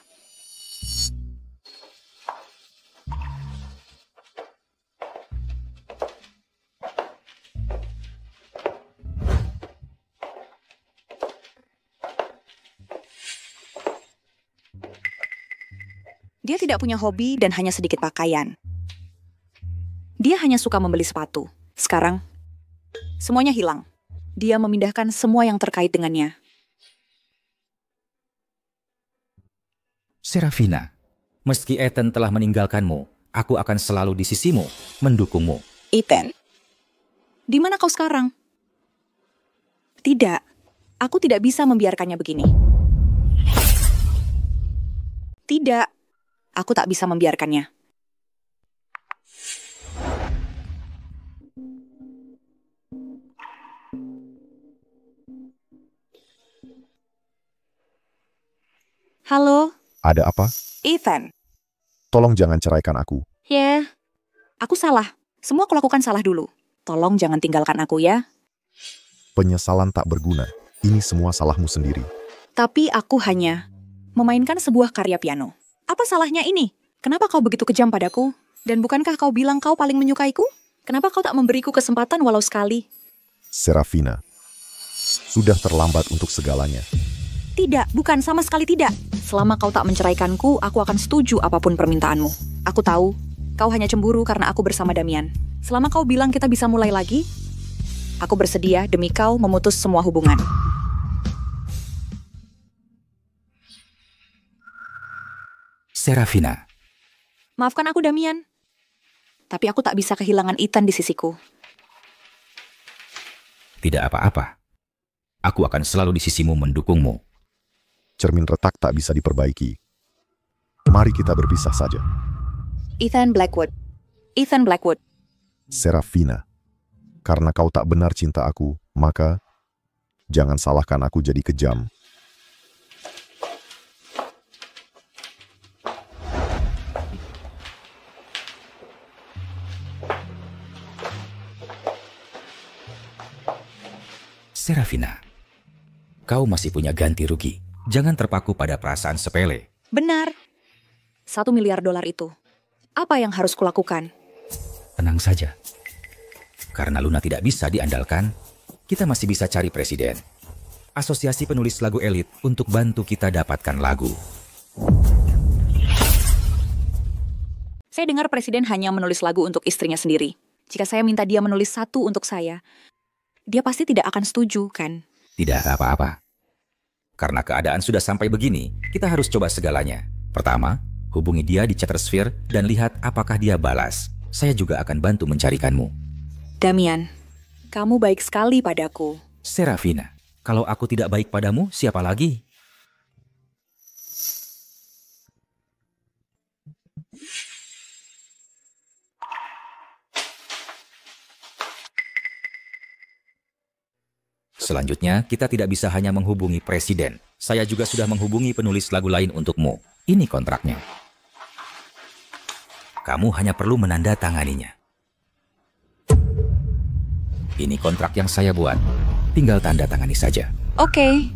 Dia tidak punya hobi dan hanya sedikit pakaian. Dia hanya suka membeli sepatu. Sekarang, semuanya hilang. Dia memindahkan semua yang terkait dengannya. Serafina, meski Ethan telah meninggalkanmu, aku akan selalu di sisimu, mendukungmu. Ethan, di mana kau sekarang? Tidak, aku tidak bisa membiarkannya begini. Tidak, aku tak bisa membiarkannya. Halo, ada apa? Ethan. Tolong jangan ceraikan aku. Ya, aku salah. Semua aku lakukan salah dulu. Tolong jangan tinggalkan aku ya. Penyesalan tak berguna. Ini semua salahmu sendiri. Tapi aku hanya memainkan sebuah karya piano. Apa salahnya ini? Kenapa kau begitu kejam padaku? Dan bukankah kau bilang kau paling menyukaiku? Kenapa kau tak memberiku kesempatan walau sekali? Serafina, sudah terlambat untuk segalanya. Tidak, bukan, sama sekali tidak. Selama kau tak menceraikanku, aku akan setuju apapun permintaanmu. Aku tahu, kau hanya cemburu karena aku bersama Damian. Selama kau bilang kita bisa mulai lagi, aku bersedia demi kau memutus semua hubungan. Serafina, Maafkan aku, Damian. Tapi aku tak bisa kehilangan Ethan di sisiku. tidak apa-apa. Aku akan selalu di sisimu mendukungmu. Cermin retak tak bisa diperbaiki. Mari kita berpisah saja. Ethan Blackwood. Ethan Blackwood. Serafina, karena kau tak benar cinta aku, maka jangan salahkan aku jadi kejam. Serafina, kau masih punya ganti rugi. Jangan terpaku pada perasaan sepele. Benar. $1 miliar itu. Apa yang harus kulakukan? Tenang saja. Karena Luna tidak bisa diandalkan, kita masih bisa cari presiden. Asosiasi penulis lagu elit untuk bantu kita dapatkan lagu. Saya dengar presiden hanya menulis lagu untuk istrinya sendiri. Jika saya minta dia menulis satu untuk saya, dia pasti tidak akan setuju, kan? Tidak apa-apa. Karena keadaan sudah sampai begini, kita harus coba segalanya. Pertama, hubungi dia di Chattersphere dan lihat apakah dia balas. Saya juga akan bantu mencarikanmu. Damian, kamu baik sekali padaku. Serafina, kalau aku tidak baik padamu, siapa lagi? Selanjutnya, kita tidak bisa hanya menghubungi presiden. Saya juga sudah menghubungi penulis lagu lain untukmu. Ini kontraknya. Kamu hanya perlu menandatanganinya. Ini kontrak yang saya buat. Tinggal tanda tangani saja. Oke.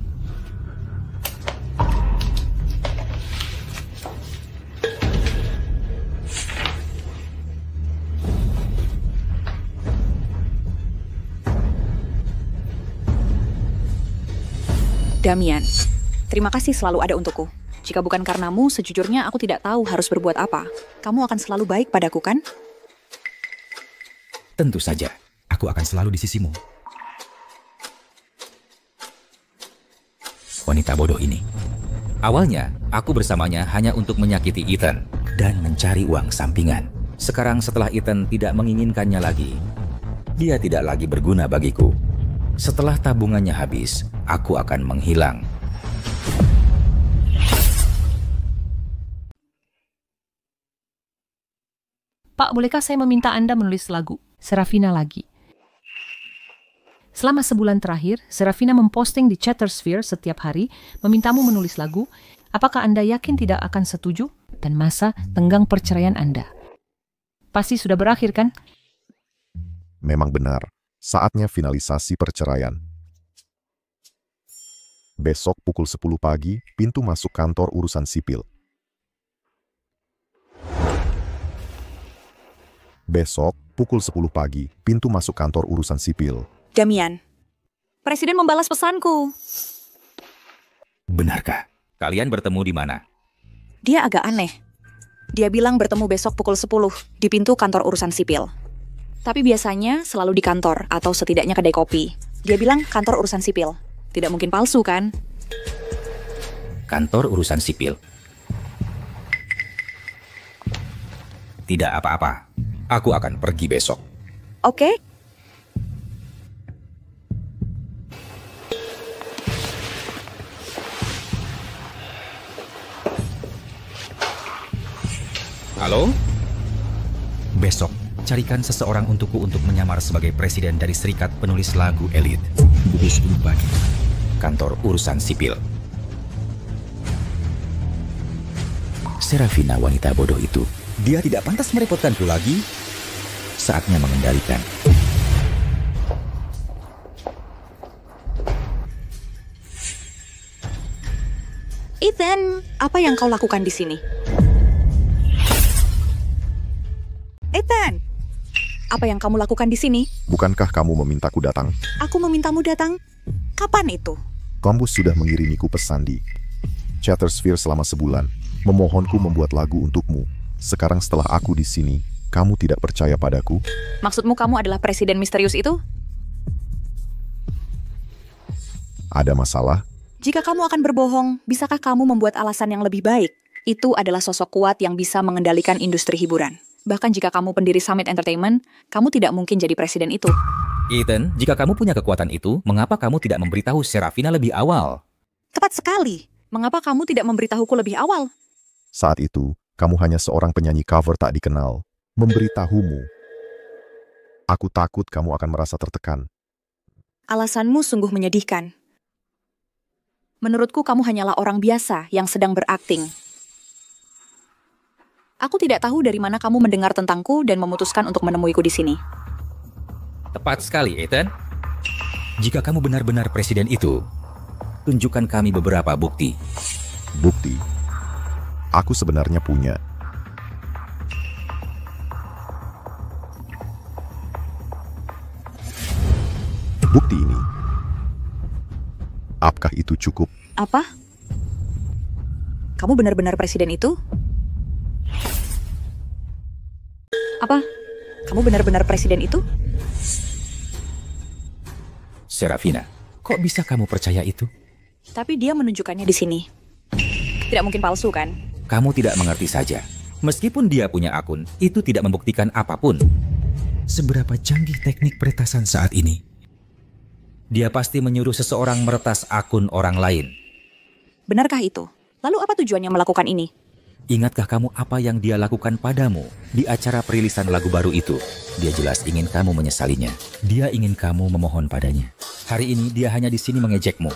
Damian, terima kasih selalu ada untukku. Jika bukan karenamu, sejujurnya aku tidak tahu harus berbuat apa. Kamu akan selalu baik padaku, kan? Tentu saja, aku akan selalu di sisimu. Wanita bodoh ini. Awalnya, aku bersamanya hanya untuk menyakiti Ethan dan mencari uang sampingan. Sekarang setelah Ethan tidak menginginkannya lagi, dia tidak lagi berguna bagiku. Setelah tabungannya habis, aku akan menghilang. Pak, bolehkah saya meminta Anda menulis lagu Serafina lagi? Selama sebulan terakhir, Serafina memposting di Chattersphere setiap hari, memintamu menulis lagu. Apakah Anda yakin tidak akan setuju? Dan masa tenggang perceraian Anda pasti sudah berakhir, kan? Memang benar. Saatnya finalisasi perceraian. Besok pukul 10 pagi, pintu masuk kantor urusan sipil. Besok pukul 10 pagi, pintu masuk kantor urusan sipil. Damian, presiden membalas pesanku. Benarkah? Kalian bertemu di mana? Dia agak aneh. Dia bilang bertemu besok pukul 10 di pintu kantor urusan sipil. Tapi biasanya selalu di kantor atau setidaknya kedai kopi. Dia bilang kantor urusan sipil. Tidak mungkin palsu, kan? Kantor urusan sipil. Tidak apa-apa. Aku akan pergi besok. Oke. Halo? Besok, carikan seseorang untukku untuk menyamar sebagai presiden dari Serikat Penulis Lagu Elit. Pukul 10 pagi. Kantor urusan sipil. Serafina, wanita bodoh itu. Dia tidak pantas merepotkanku lagi. Saatnya mengendalikan. Ethan, apa yang kau lakukan di sini? Ethan, apa yang kamu lakukan di sini? Bukankah kamu memintaku datang? Aku memintamu datang. Kapan itu? Kamu sudah mengirimiku pesan di Chattersphere selama sebulan, memohonku membuat lagu untukmu. Sekarang setelah aku di sini, kamu tidak percaya padaku? Maksudmu kamu adalah presiden misterius itu? Ada masalah? Jika kamu akan berbohong, bisakah kamu membuat alasan yang lebih baik? Itu adalah sosok kuat yang bisa mengendalikan industri hiburan. Bahkan jika kamu pendiri Summit Entertainment, kamu tidak mungkin jadi presiden itu. Ethan, jika kamu punya kekuatan itu, mengapa kamu tidak memberitahu Serafina lebih awal? Tepat sekali. Mengapa kamu tidak memberitahuku lebih awal? Saat itu, kamu hanya seorang penyanyi cover tak dikenal. Memberitahumu. Aku takut kamu akan merasa tertekan. Alasanmu sungguh menyedihkan. Menurutku kamu hanyalah orang biasa yang sedang berakting. Aku tidak tahu dari mana kamu mendengar tentangku dan memutuskan untuk menemuiku di sini. Tepat sekali, Ethan. Jika kamu benar-benar presiden itu, tunjukkan kami beberapa bukti. Bukti? Aku sebenarnya punya. Bukti ini. Apakah itu cukup? Apa? Kamu benar-benar presiden itu? Apa? Kamu benar-benar presiden itu? Serafina, kok bisa kamu percaya itu? Tapi dia menunjukkannya di sini. Tidak mungkin palsu, kan? Kamu tidak mengerti saja. Meskipun dia punya akun, itu tidak membuktikan apapun. Seberapa canggih teknik peretasan saat ini? Dia pasti menyuruh seseorang meretas akun orang lain. Benarkah itu? Lalu apa tujuannya melakukan ini? Ingatkah kamu apa yang dia lakukan padamu di acara perilisan lagu baru itu? Dia jelas ingin kamu menyesalinya. Dia ingin kamu memohon padanya. Hari ini dia hanya di sini mengejekmu.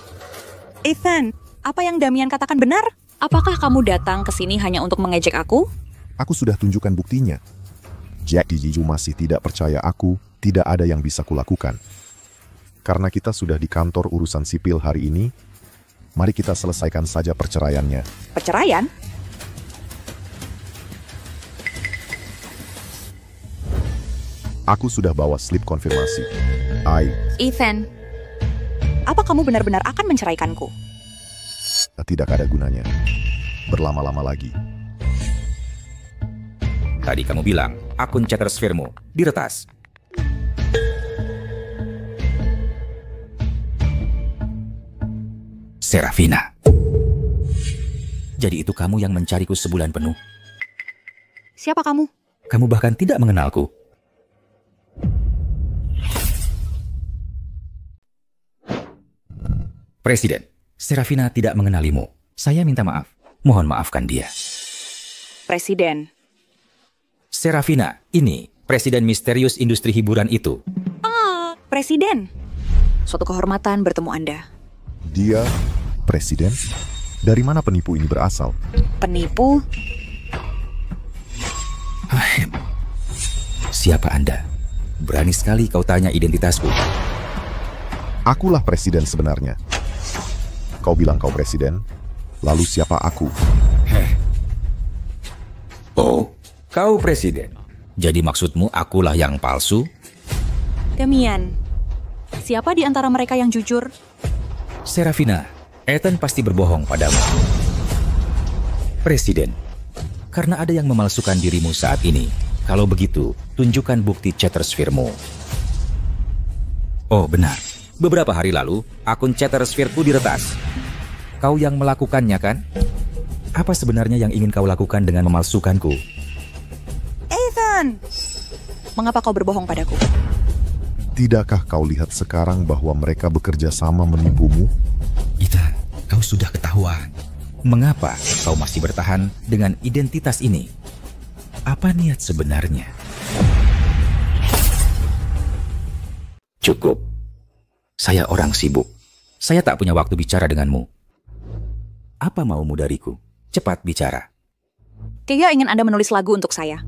Ethan, apa yang Damian katakan benar? Apakah kamu datang ke sini hanya untuk mengejek aku? Aku sudah tunjukkan buktinya. Jack Jiju masih tidak percaya aku, tidak ada yang bisa kulakukan. Karena kita sudah di kantor urusan sipil hari ini, mari kita selesaikan saja perceraiannya. Perceraian? Aku sudah bawa slip konfirmasi. Ethan, apa kamu benar-benar akan menceraikanku? Tidak ada gunanya. Berlama-lama lagi. Tadi kamu bilang akun Chattersphere-mu diretas. Serafina. Jadi itu kamu yang mencariku sebulan penuh? Siapa kamu? Kamu bahkan tidak mengenalku. Presiden, Serafina tidak mengenalimu. Saya minta maaf. Mohon maafkan dia. Presiden. Serafina, ini presiden misterius industri hiburan itu. Presiden. Suatu kehormatan bertemu Anda. Dia presiden? Dari mana penipu ini berasal? Penipu? Siapa Anda? Berani sekali kau tanya identitasku. Akulah presiden sebenarnya. Kau bilang kau presiden, lalu siapa aku? Oh, kau presiden. Jadi maksudmu akulah yang palsu? Damian, siapa di antara mereka yang jujur? Serafina, Ethan pasti berbohong padamu. Presiden, karena ada yang memalsukan dirimu saat ini. Kalau begitu, tunjukkan bukti Chattersphere-mu. Oh, benar. Beberapa hari lalu, akun Chattersphere-ku diretas. Kau yang melakukannya, kan? Apa sebenarnya yang ingin kau lakukan dengan memalsukanku? Ethan! Mengapa kau berbohong padaku? Tidakkah kau lihat sekarang bahwa mereka bekerja sama menipumu? Ethan, kau sudah ketahuan. Mengapa kau masih bertahan dengan identitas ini? Apa niat sebenarnya? Cukup. Saya orang sibuk. Saya tak punya waktu bicara denganmu. Apa maumu dariku? Cepat bicara. Dia ingin Anda menulis lagu untuk saya.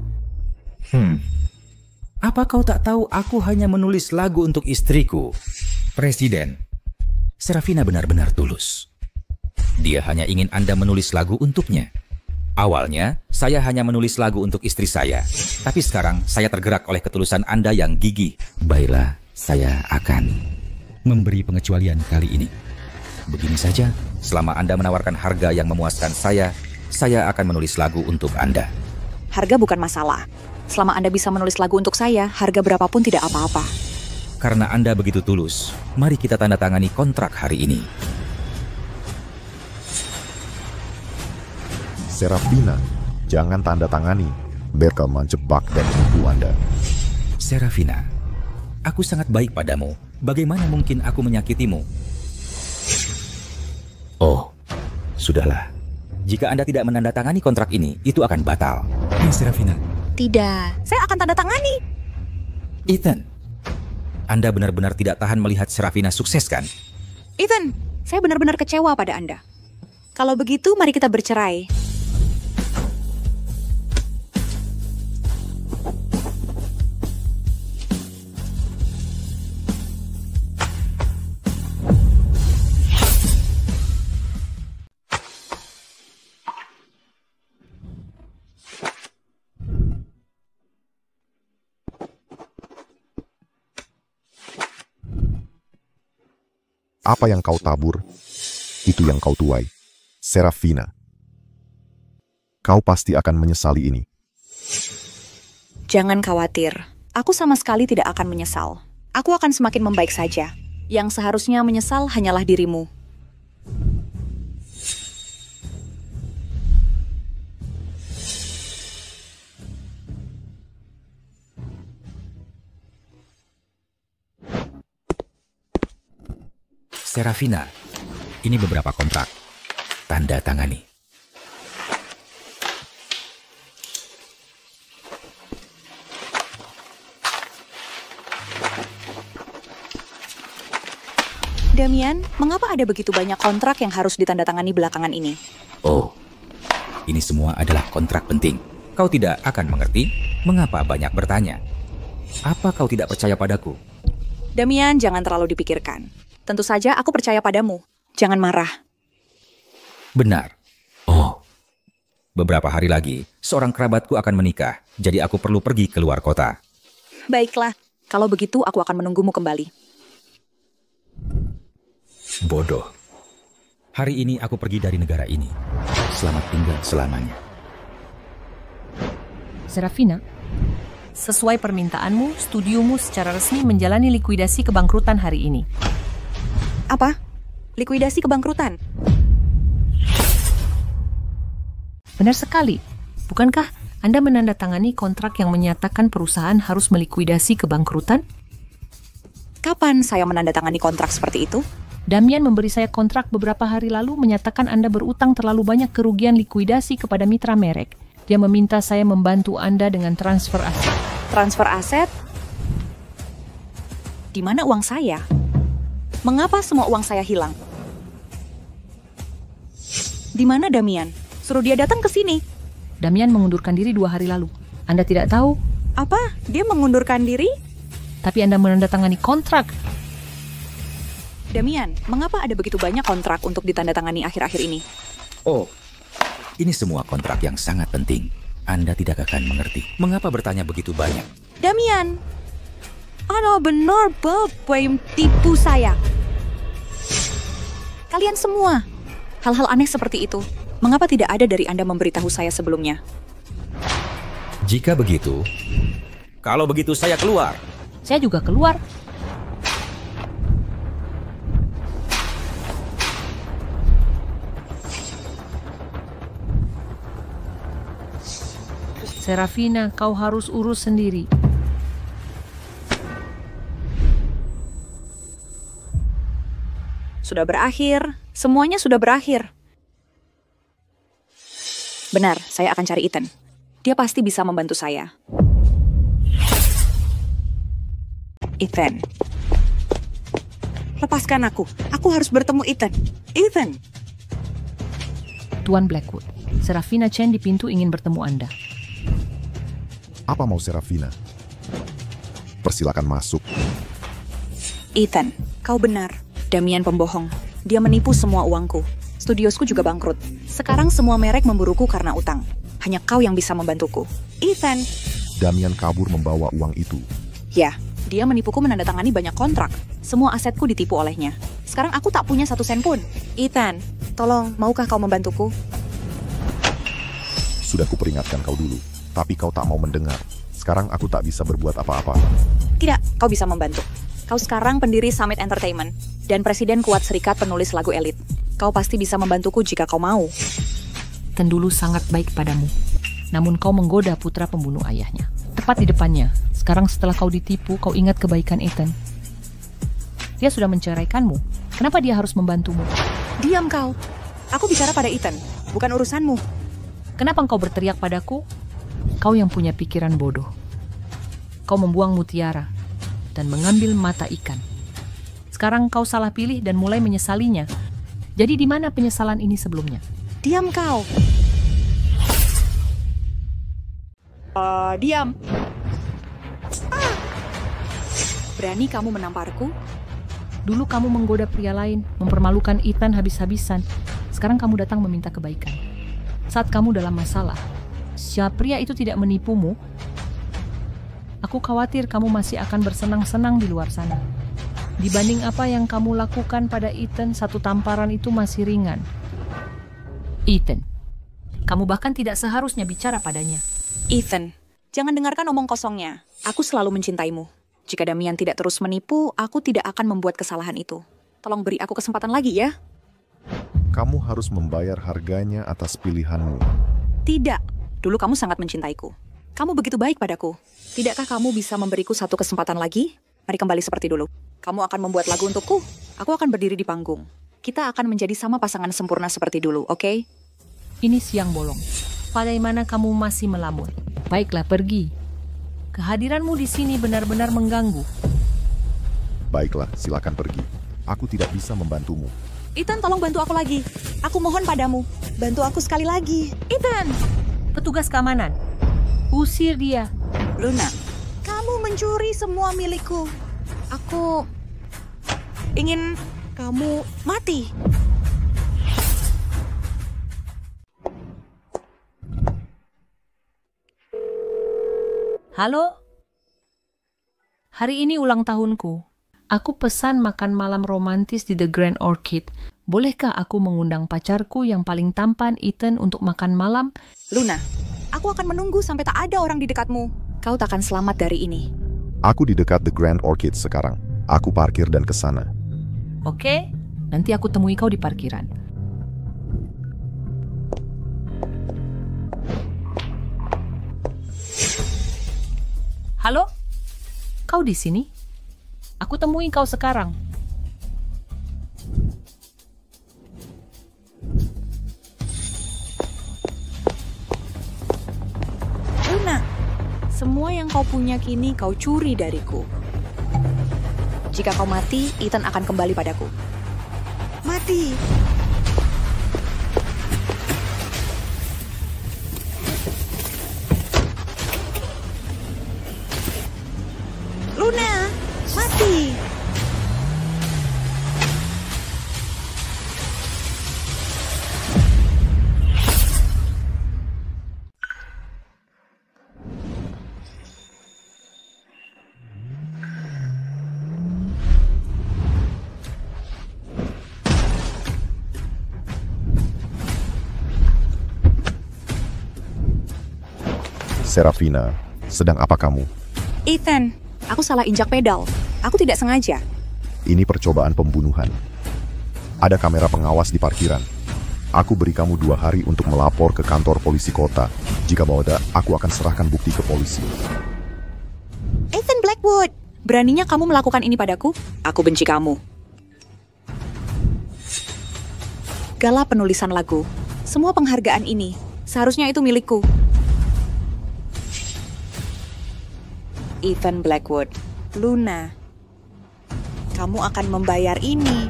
Apa kau tak tahu aku hanya menulis lagu untuk istriku? Presiden, Serafina benar-benar tulus. Dia hanya ingin Anda menulis lagu untuknya. Awalnya, saya hanya menulis lagu untuk istri saya. Tapi sekarang, saya tergerak oleh ketulusan Anda yang gigih. Baiklah, saya akan memberi pengecualian kali ini. Begini saja, selama Anda menawarkan harga yang memuaskan saya akan menulis lagu untuk Anda. Harga bukan masalah. Selama Anda bisa menulis lagu untuk saya, harga berapapun tidak apa-apa. Karena Anda begitu tulus, mari kita tanda tangani kontrak hari ini. Serafina, jangan tanda tangani. Mereka menjebak dan menipu Anda. Serafina, aku sangat baik padamu. Bagaimana mungkin aku menyakitimu? Oh, sudahlah. Jika Anda tidak menandatangani kontrak ini, itu akan batal. Serafina. Tidak, saya akan tanda tangani. Ethan, Anda benar-benar tidak tahan melihat Serafina sukses, kan? Ethan, saya benar-benar kecewa pada Anda. Kalau begitu, mari kita bercerai. Apa yang kau tabur, itu yang kau tuai. Serafina, kau pasti akan menyesali ini. Jangan khawatir, aku sama sekali tidak akan menyesal. Aku akan semakin membaik saja. Yang seharusnya menyesal hanyalah dirimu. Serafina, ini beberapa kontrak. Tanda tangani. Damian, mengapa ada begitu banyak kontrak yang harus ditandatangani belakangan ini? Oh, ini semua adalah kontrak penting. Kau tidak akan mengerti mengapa banyak bertanya. Apa kau tidak percaya padaku? Damian, jangan terlalu dipikirkan. Tentu saja aku percaya padamu. Jangan marah. Benar. Oh, beberapa hari lagi seorang kerabatku akan menikah, jadi aku perlu pergi keluar kota. Baiklah, kalau begitu aku akan menunggumu kembali. Bodoh. Hari ini aku pergi dari negara ini. Selamat tinggal selamanya. Serafina, sesuai permintaanmu, studiomu secara resmi menjalani likuidasi kebangkrutan hari ini. Apa? Likuidasi kebangkrutan? Benar sekali. Bukankah Anda menandatangani kontrak yang menyatakan perusahaan harus melikuidasi kebangkrutan? Kapan saya menandatangani kontrak seperti itu? Damian memberi saya kontrak beberapa hari lalu menyatakan Anda berutang terlalu banyak kerugian likuidasi kepada mitra merek. Dia meminta saya membantu Anda dengan transfer aset. Transfer aset? Di mana uang saya? Mengapa semua uang saya hilang? Di mana Damian? Suruh dia datang ke sini. Damian mengundurkan diri 2 hari lalu. Anda tidak tahu? Apa? Dia mengundurkan diri? Tapi Anda menandatangani kontrak. Damian, mengapa ada begitu banyak kontrak untuk ditandatangani akhir-akhir ini? Oh, ini semua kontrak yang sangat penting. Anda tidak akan mengerti mengapa bertanya begitu banyak. Damian, Anda benar yang tipu saya. Kalian semua, hal-hal aneh seperti itu. Mengapa tidak ada dari Anda memberitahu saya sebelumnya? Jika begitu, kalau begitu saya keluar. Saya juga keluar. Serafina, kau harus urus sendiri. Sudah berakhir. Semuanya sudah berakhir. Benar, saya akan cari Ethan. Dia pasti bisa membantu saya. Ethan. Lepaskan aku. Aku harus bertemu Ethan. Ethan. Tuan Blackwood, Serafina Chen di pintu ingin bertemu Anda. Apa mau Serafina? Persilakan masuk. Ethan, kau benar. Damian pembohong. Dia menipu semua uangku. Studiosku juga bangkrut. Sekarang semua merek memburuku karena utang. Hanya kau yang bisa membantuku. Ethan. Damian kabur membawa uang itu. Ya, dia menipuku menandatangani banyak kontrak. Semua asetku ditipu olehnya. Sekarang aku tak punya 1 sen pun. Ethan, tolong, maukah kau membantuku? Sudah kuperingatkan kau dulu, tapi kau tak mau mendengar. Sekarang aku tak bisa berbuat apa-apa. Tidak, kau bisa membantu. Kau sekarang pendiri Summit Entertainment dan presiden kuat serikat penulis lagu elit. Kau pasti bisa membantuku jika kau mau. Ethan dulu sangat baik padamu. Namun kau menggoda putra pembunuh ayahnya. Tepat di depannya. Sekarang setelah kau ditipu, kau ingat kebaikan Ethan. Dia sudah menceraikanmu. Kenapa dia harus membantumu? Diam kau. Aku bicara pada Ethan, bukan urusanmu. Kenapa engkau berteriak padaku? Kau yang punya pikiran bodoh. Kau membuang mutiara dan mengambil mata ikan. Sekarang kau salah pilih dan mulai menyesalinya. Jadi di mana penyesalan ini sebelumnya? Diam kau. Diam. Berani kamu menamparku? Dulu kamu menggoda pria lain, mempermalukan Ethan habis-habisan. Sekarang kamu datang meminta kebaikan. Saat kamu dalam masalah, si pria itu tidak menipumu. Aku khawatir kamu masih akan bersenang-senang di luar sana. Dibanding apa yang kamu lakukan pada Ethan, satu tamparan itu masih ringan. Ethan, kamu bahkan tidak seharusnya bicara padanya. Ethan, jangan dengarkan omong kosongnya. Aku selalu mencintaimu. Jika Damian tidak terus menipu, aku tidak akan membuat kesalahan itu. Tolong beri aku kesempatan lagi ya. Kamu harus membayar harganya atas pilihanmu. Tidak. Dulu kamu sangat mencintaiku. Kamu begitu baik padaku. Tidakkah kamu bisa memberiku satu kesempatan lagi? Mari kembali seperti dulu. Kamu akan membuat lagu untukku. Aku akan berdiri di panggung. Kita akan menjadi sama pasangan sempurna seperti dulu, oke? Ini siang bolong. Bagaimana kamu masih melamun? Baiklah, pergi. Kehadiranmu di sini benar-benar mengganggu. Baiklah, silakan pergi. Aku tidak bisa membantumu. Ethan, tolong bantu aku lagi. Aku mohon padamu. Bantu aku sekali lagi. Ethan! Petugas keamanan, usir dia. Luna, kamu mencuri semua milikku. Aku ingin kamu mati. Halo? Hari ini ulang tahunku. Aku pesan makan malam romantis di The Grand Orchid. Bolehkah aku mengundang pacarku yang paling tampan, Ethan, untuk makan malam? Luna, aku akan menunggu sampai tak ada orang di dekatmu. Kau takkan selamat dari ini. Aku di dekat The Grand Orchid sekarang. Aku parkir dan ke sana. Oke, nanti aku temui kau di parkiran. Halo? Kau di sini? Aku temui kau sekarang. Luna, semua yang kau punya kini kau curi dariku. Jika kau mati, Ethan akan kembali padaku. Mati! Luna, mati! Serafina, sedang apa kamu? Ethan, aku salah injak pedal. Aku tidak sengaja. Ini percobaan pembunuhan. Ada kamera pengawas di parkiran. Aku beri kamu 2 hari untuk melapor ke kantor polisi kota. Jika mau ada, aku akan serahkan bukti ke polisi. Ethan Blackwood, beraninya kamu melakukan ini padaku? Aku benci kamu. Gala penulisan lagu. Semua penghargaan ini, seharusnya itu milikku. Ethan Blackwood, Luna, kamu akan membayar ini.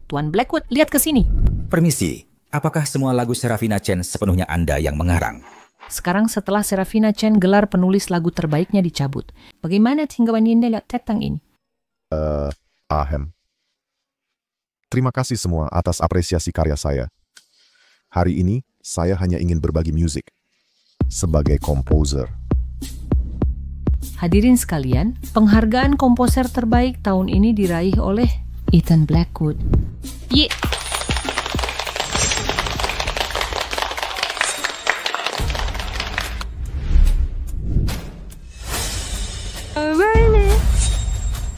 Tuan Blackwood, lihat ke sini. Permisi, apakah semua lagu Serafina Chen sepenuhnya Anda yang mengarang? Sekarang setelah Serafina Chen gelar penulis lagu terbaiknya dicabut, bagaimana tanggapan Anda tentang ini? Ahem. Terima kasih semua atas apresiasi karya saya. Hari ini, saya hanya ingin berbagi musik. Sebagai komposer. Hadirin sekalian, penghargaan komposer terbaik tahun ini diraih oleh Ethan Blackwood. Ye.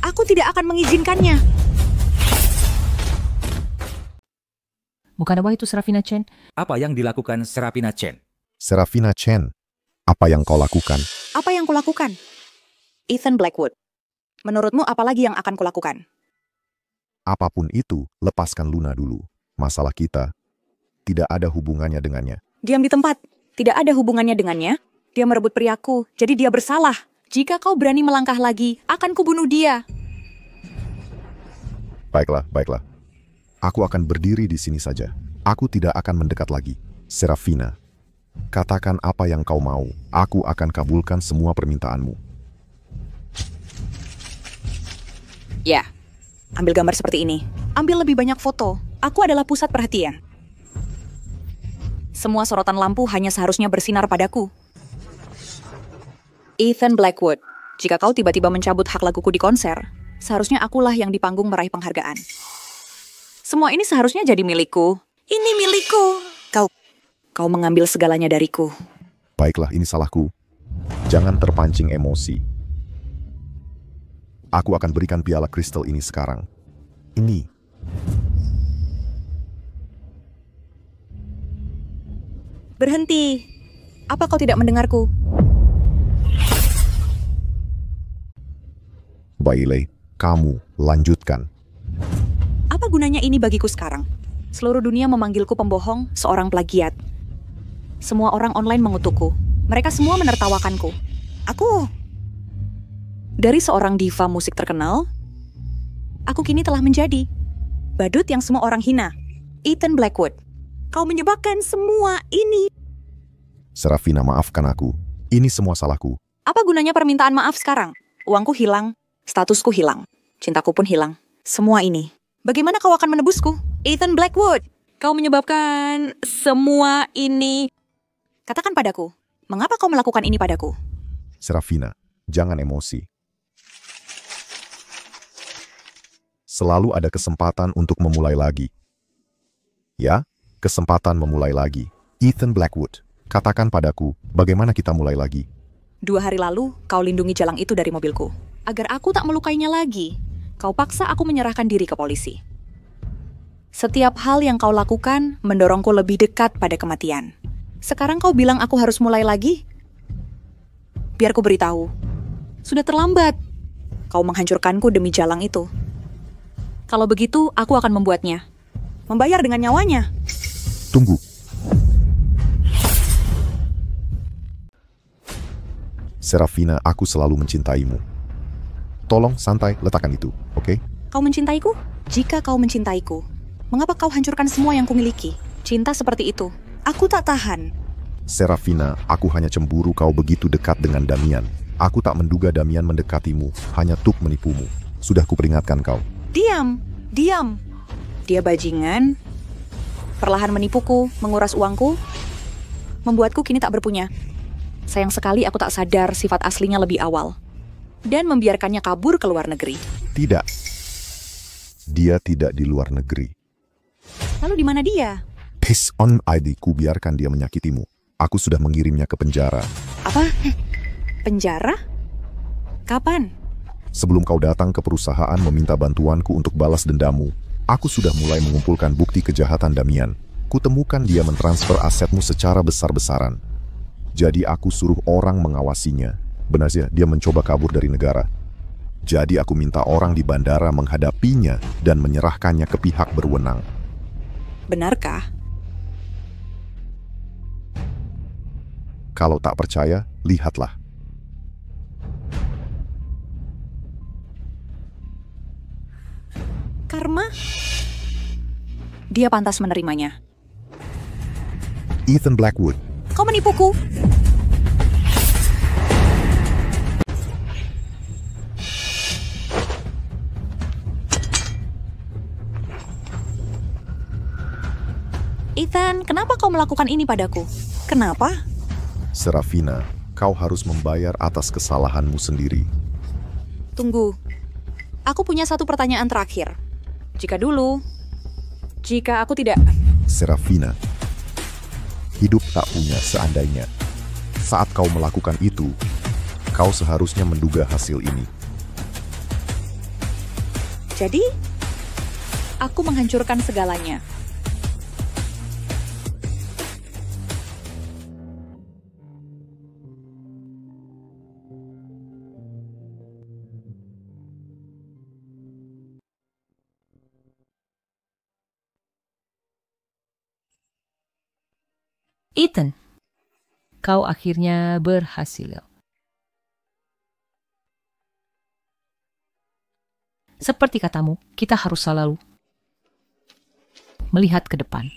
Aku tidak akan mengizinkannya. Bukan apa itu Serafina Chen? Apa yang dilakukan Serafina Chen? Serafina Chen, apa yang kau lakukan? Apa yang kulakukan? Ethan Blackwood, menurutmu apa lagi yang akan kulakukan? Apapun itu, lepaskan Luna dulu. Masalah kita tidak ada hubungannya dengannya. Diam di tempat. Tidak ada hubungannya dengannya. Dia merebut priaku, jadi dia bersalah. Jika kau berani melangkah lagi, akan kubunuh dia. Baiklah, baiklah. Aku akan berdiri di sini saja. Aku tidak akan mendekat lagi. Serafina, katakan apa yang kau mau. Aku akan kabulkan semua permintaanmu. Ya, ambil gambar seperti ini. Ambil lebih banyak foto. Aku adalah pusat perhatian. Semua sorotan lampu hanya seharusnya bersinar padaku. Ethan Blackwood, Jika kau tiba-tiba mencabut hak laguku di konser, seharusnya akulah yang di panggung meraih penghargaan. Semua ini seharusnya jadi milikku. Ini milikku. Kau mengambil segalanya dariku. Baiklah, ini salahku. Jangan terpancing emosi. Aku akan berikan piala kristal ini sekarang. Ini. Berhenti. Apa kau tidak mendengarku? Bailey, kamu lanjutkan. Apa gunanya ini bagiku sekarang? Seluruh dunia memanggilku pembohong, seorang plagiat. Semua orang online mengutukku. Mereka semua menertawakanku. Aku dari seorang diva musik terkenal, aku kini telah menjadi badut yang semua orang hina. Ethan Blackwood, kau menyebabkan semua ini. Serafina, maafkan aku. Ini semua salahku. Apa gunanya permintaan maaf sekarang? Uangku hilang, statusku hilang, cintaku pun hilang. Semua ini. Bagaimana kau akan menebusku? Ethan Blackwood, kau menyebabkan semua ini. Katakan padaku, mengapa kau melakukan ini padaku? Serafina, jangan emosi. Selalu ada kesempatan untuk memulai lagi. Ya, kesempatan memulai lagi. Ethan Blackwood, katakan padaku, bagaimana kita mulai lagi? 2 hari lalu, kau lindungi jalang itu dari mobilku. Agar aku tak melukainya lagi, kau paksa aku menyerahkan diri ke polisi. Setiap hal yang kau lakukan mendorongku lebih dekat pada kematian. Sekarang kau bilang aku harus mulai lagi? Biar ku beritahu, sudah terlambat. Kau menghancurkanku demi jalang itu. Kalau begitu, aku akan membuatnya. Membayar dengan nyawanya. Tunggu. Serafina, aku selalu mencintaimu. Tolong santai, letakkan itu, oke? Kau mencintaiku? Jika kau mencintaiku, mengapa kau hancurkan semua yang kumiliki? Cinta seperti itu, aku tak tahan. Serafina, aku hanya cemburu kau begitu dekat dengan Damian. Aku tak menduga Damian mendekatimu, hanya untuk menipumu. Sudah kuperingatkan kau. Diam. Dia bajingan, perlahan menipuku, menguras uangku, membuatku kini tak berpunya. Sayang sekali aku tak sadar sifat aslinya lebih awal. Dan membiarkannya kabur ke luar negeri. Tidak. Dia tidak di luar negeri. Lalu di mana dia? Piss on ID, ku biarkan dia menyakitimu. Aku sudah mengirimnya ke penjara. Apa? Penjara? Kapan? Sebelum kau datang ke perusahaan meminta bantuanku untuk balas dendammu, aku sudah mulai mengumpulkan bukti kejahatan Damian. Kutemukan dia mentransfer asetmu secara besar-besaran. Jadi aku suruh orang mengawasinya. Benar saja, dia mencoba kabur dari negara. Jadi aku minta orang di bandara menghadapinya dan menyerahkannya ke pihak berwenang. Benarkah? Kalau tak percaya, lihatlah. Karma? Dia pantas menerimanya. Ethan Blackwood. Kau menipuku. Ethan, kenapa kau melakukan ini padaku? Kenapa? Serafina, kau harus membayar atas kesalahanmu sendiri. Tunggu. Aku punya satu pertanyaan terakhir. Jika aku tidak... Serafina, hidup tak punya seandainya. Saat kau melakukan itu, kau seharusnya menduga hasil ini. Jadi, aku menghancurkan segalanya. Ethan, kau akhirnya berhasil. Seperti katamu, kita harus selalu melihat ke depan.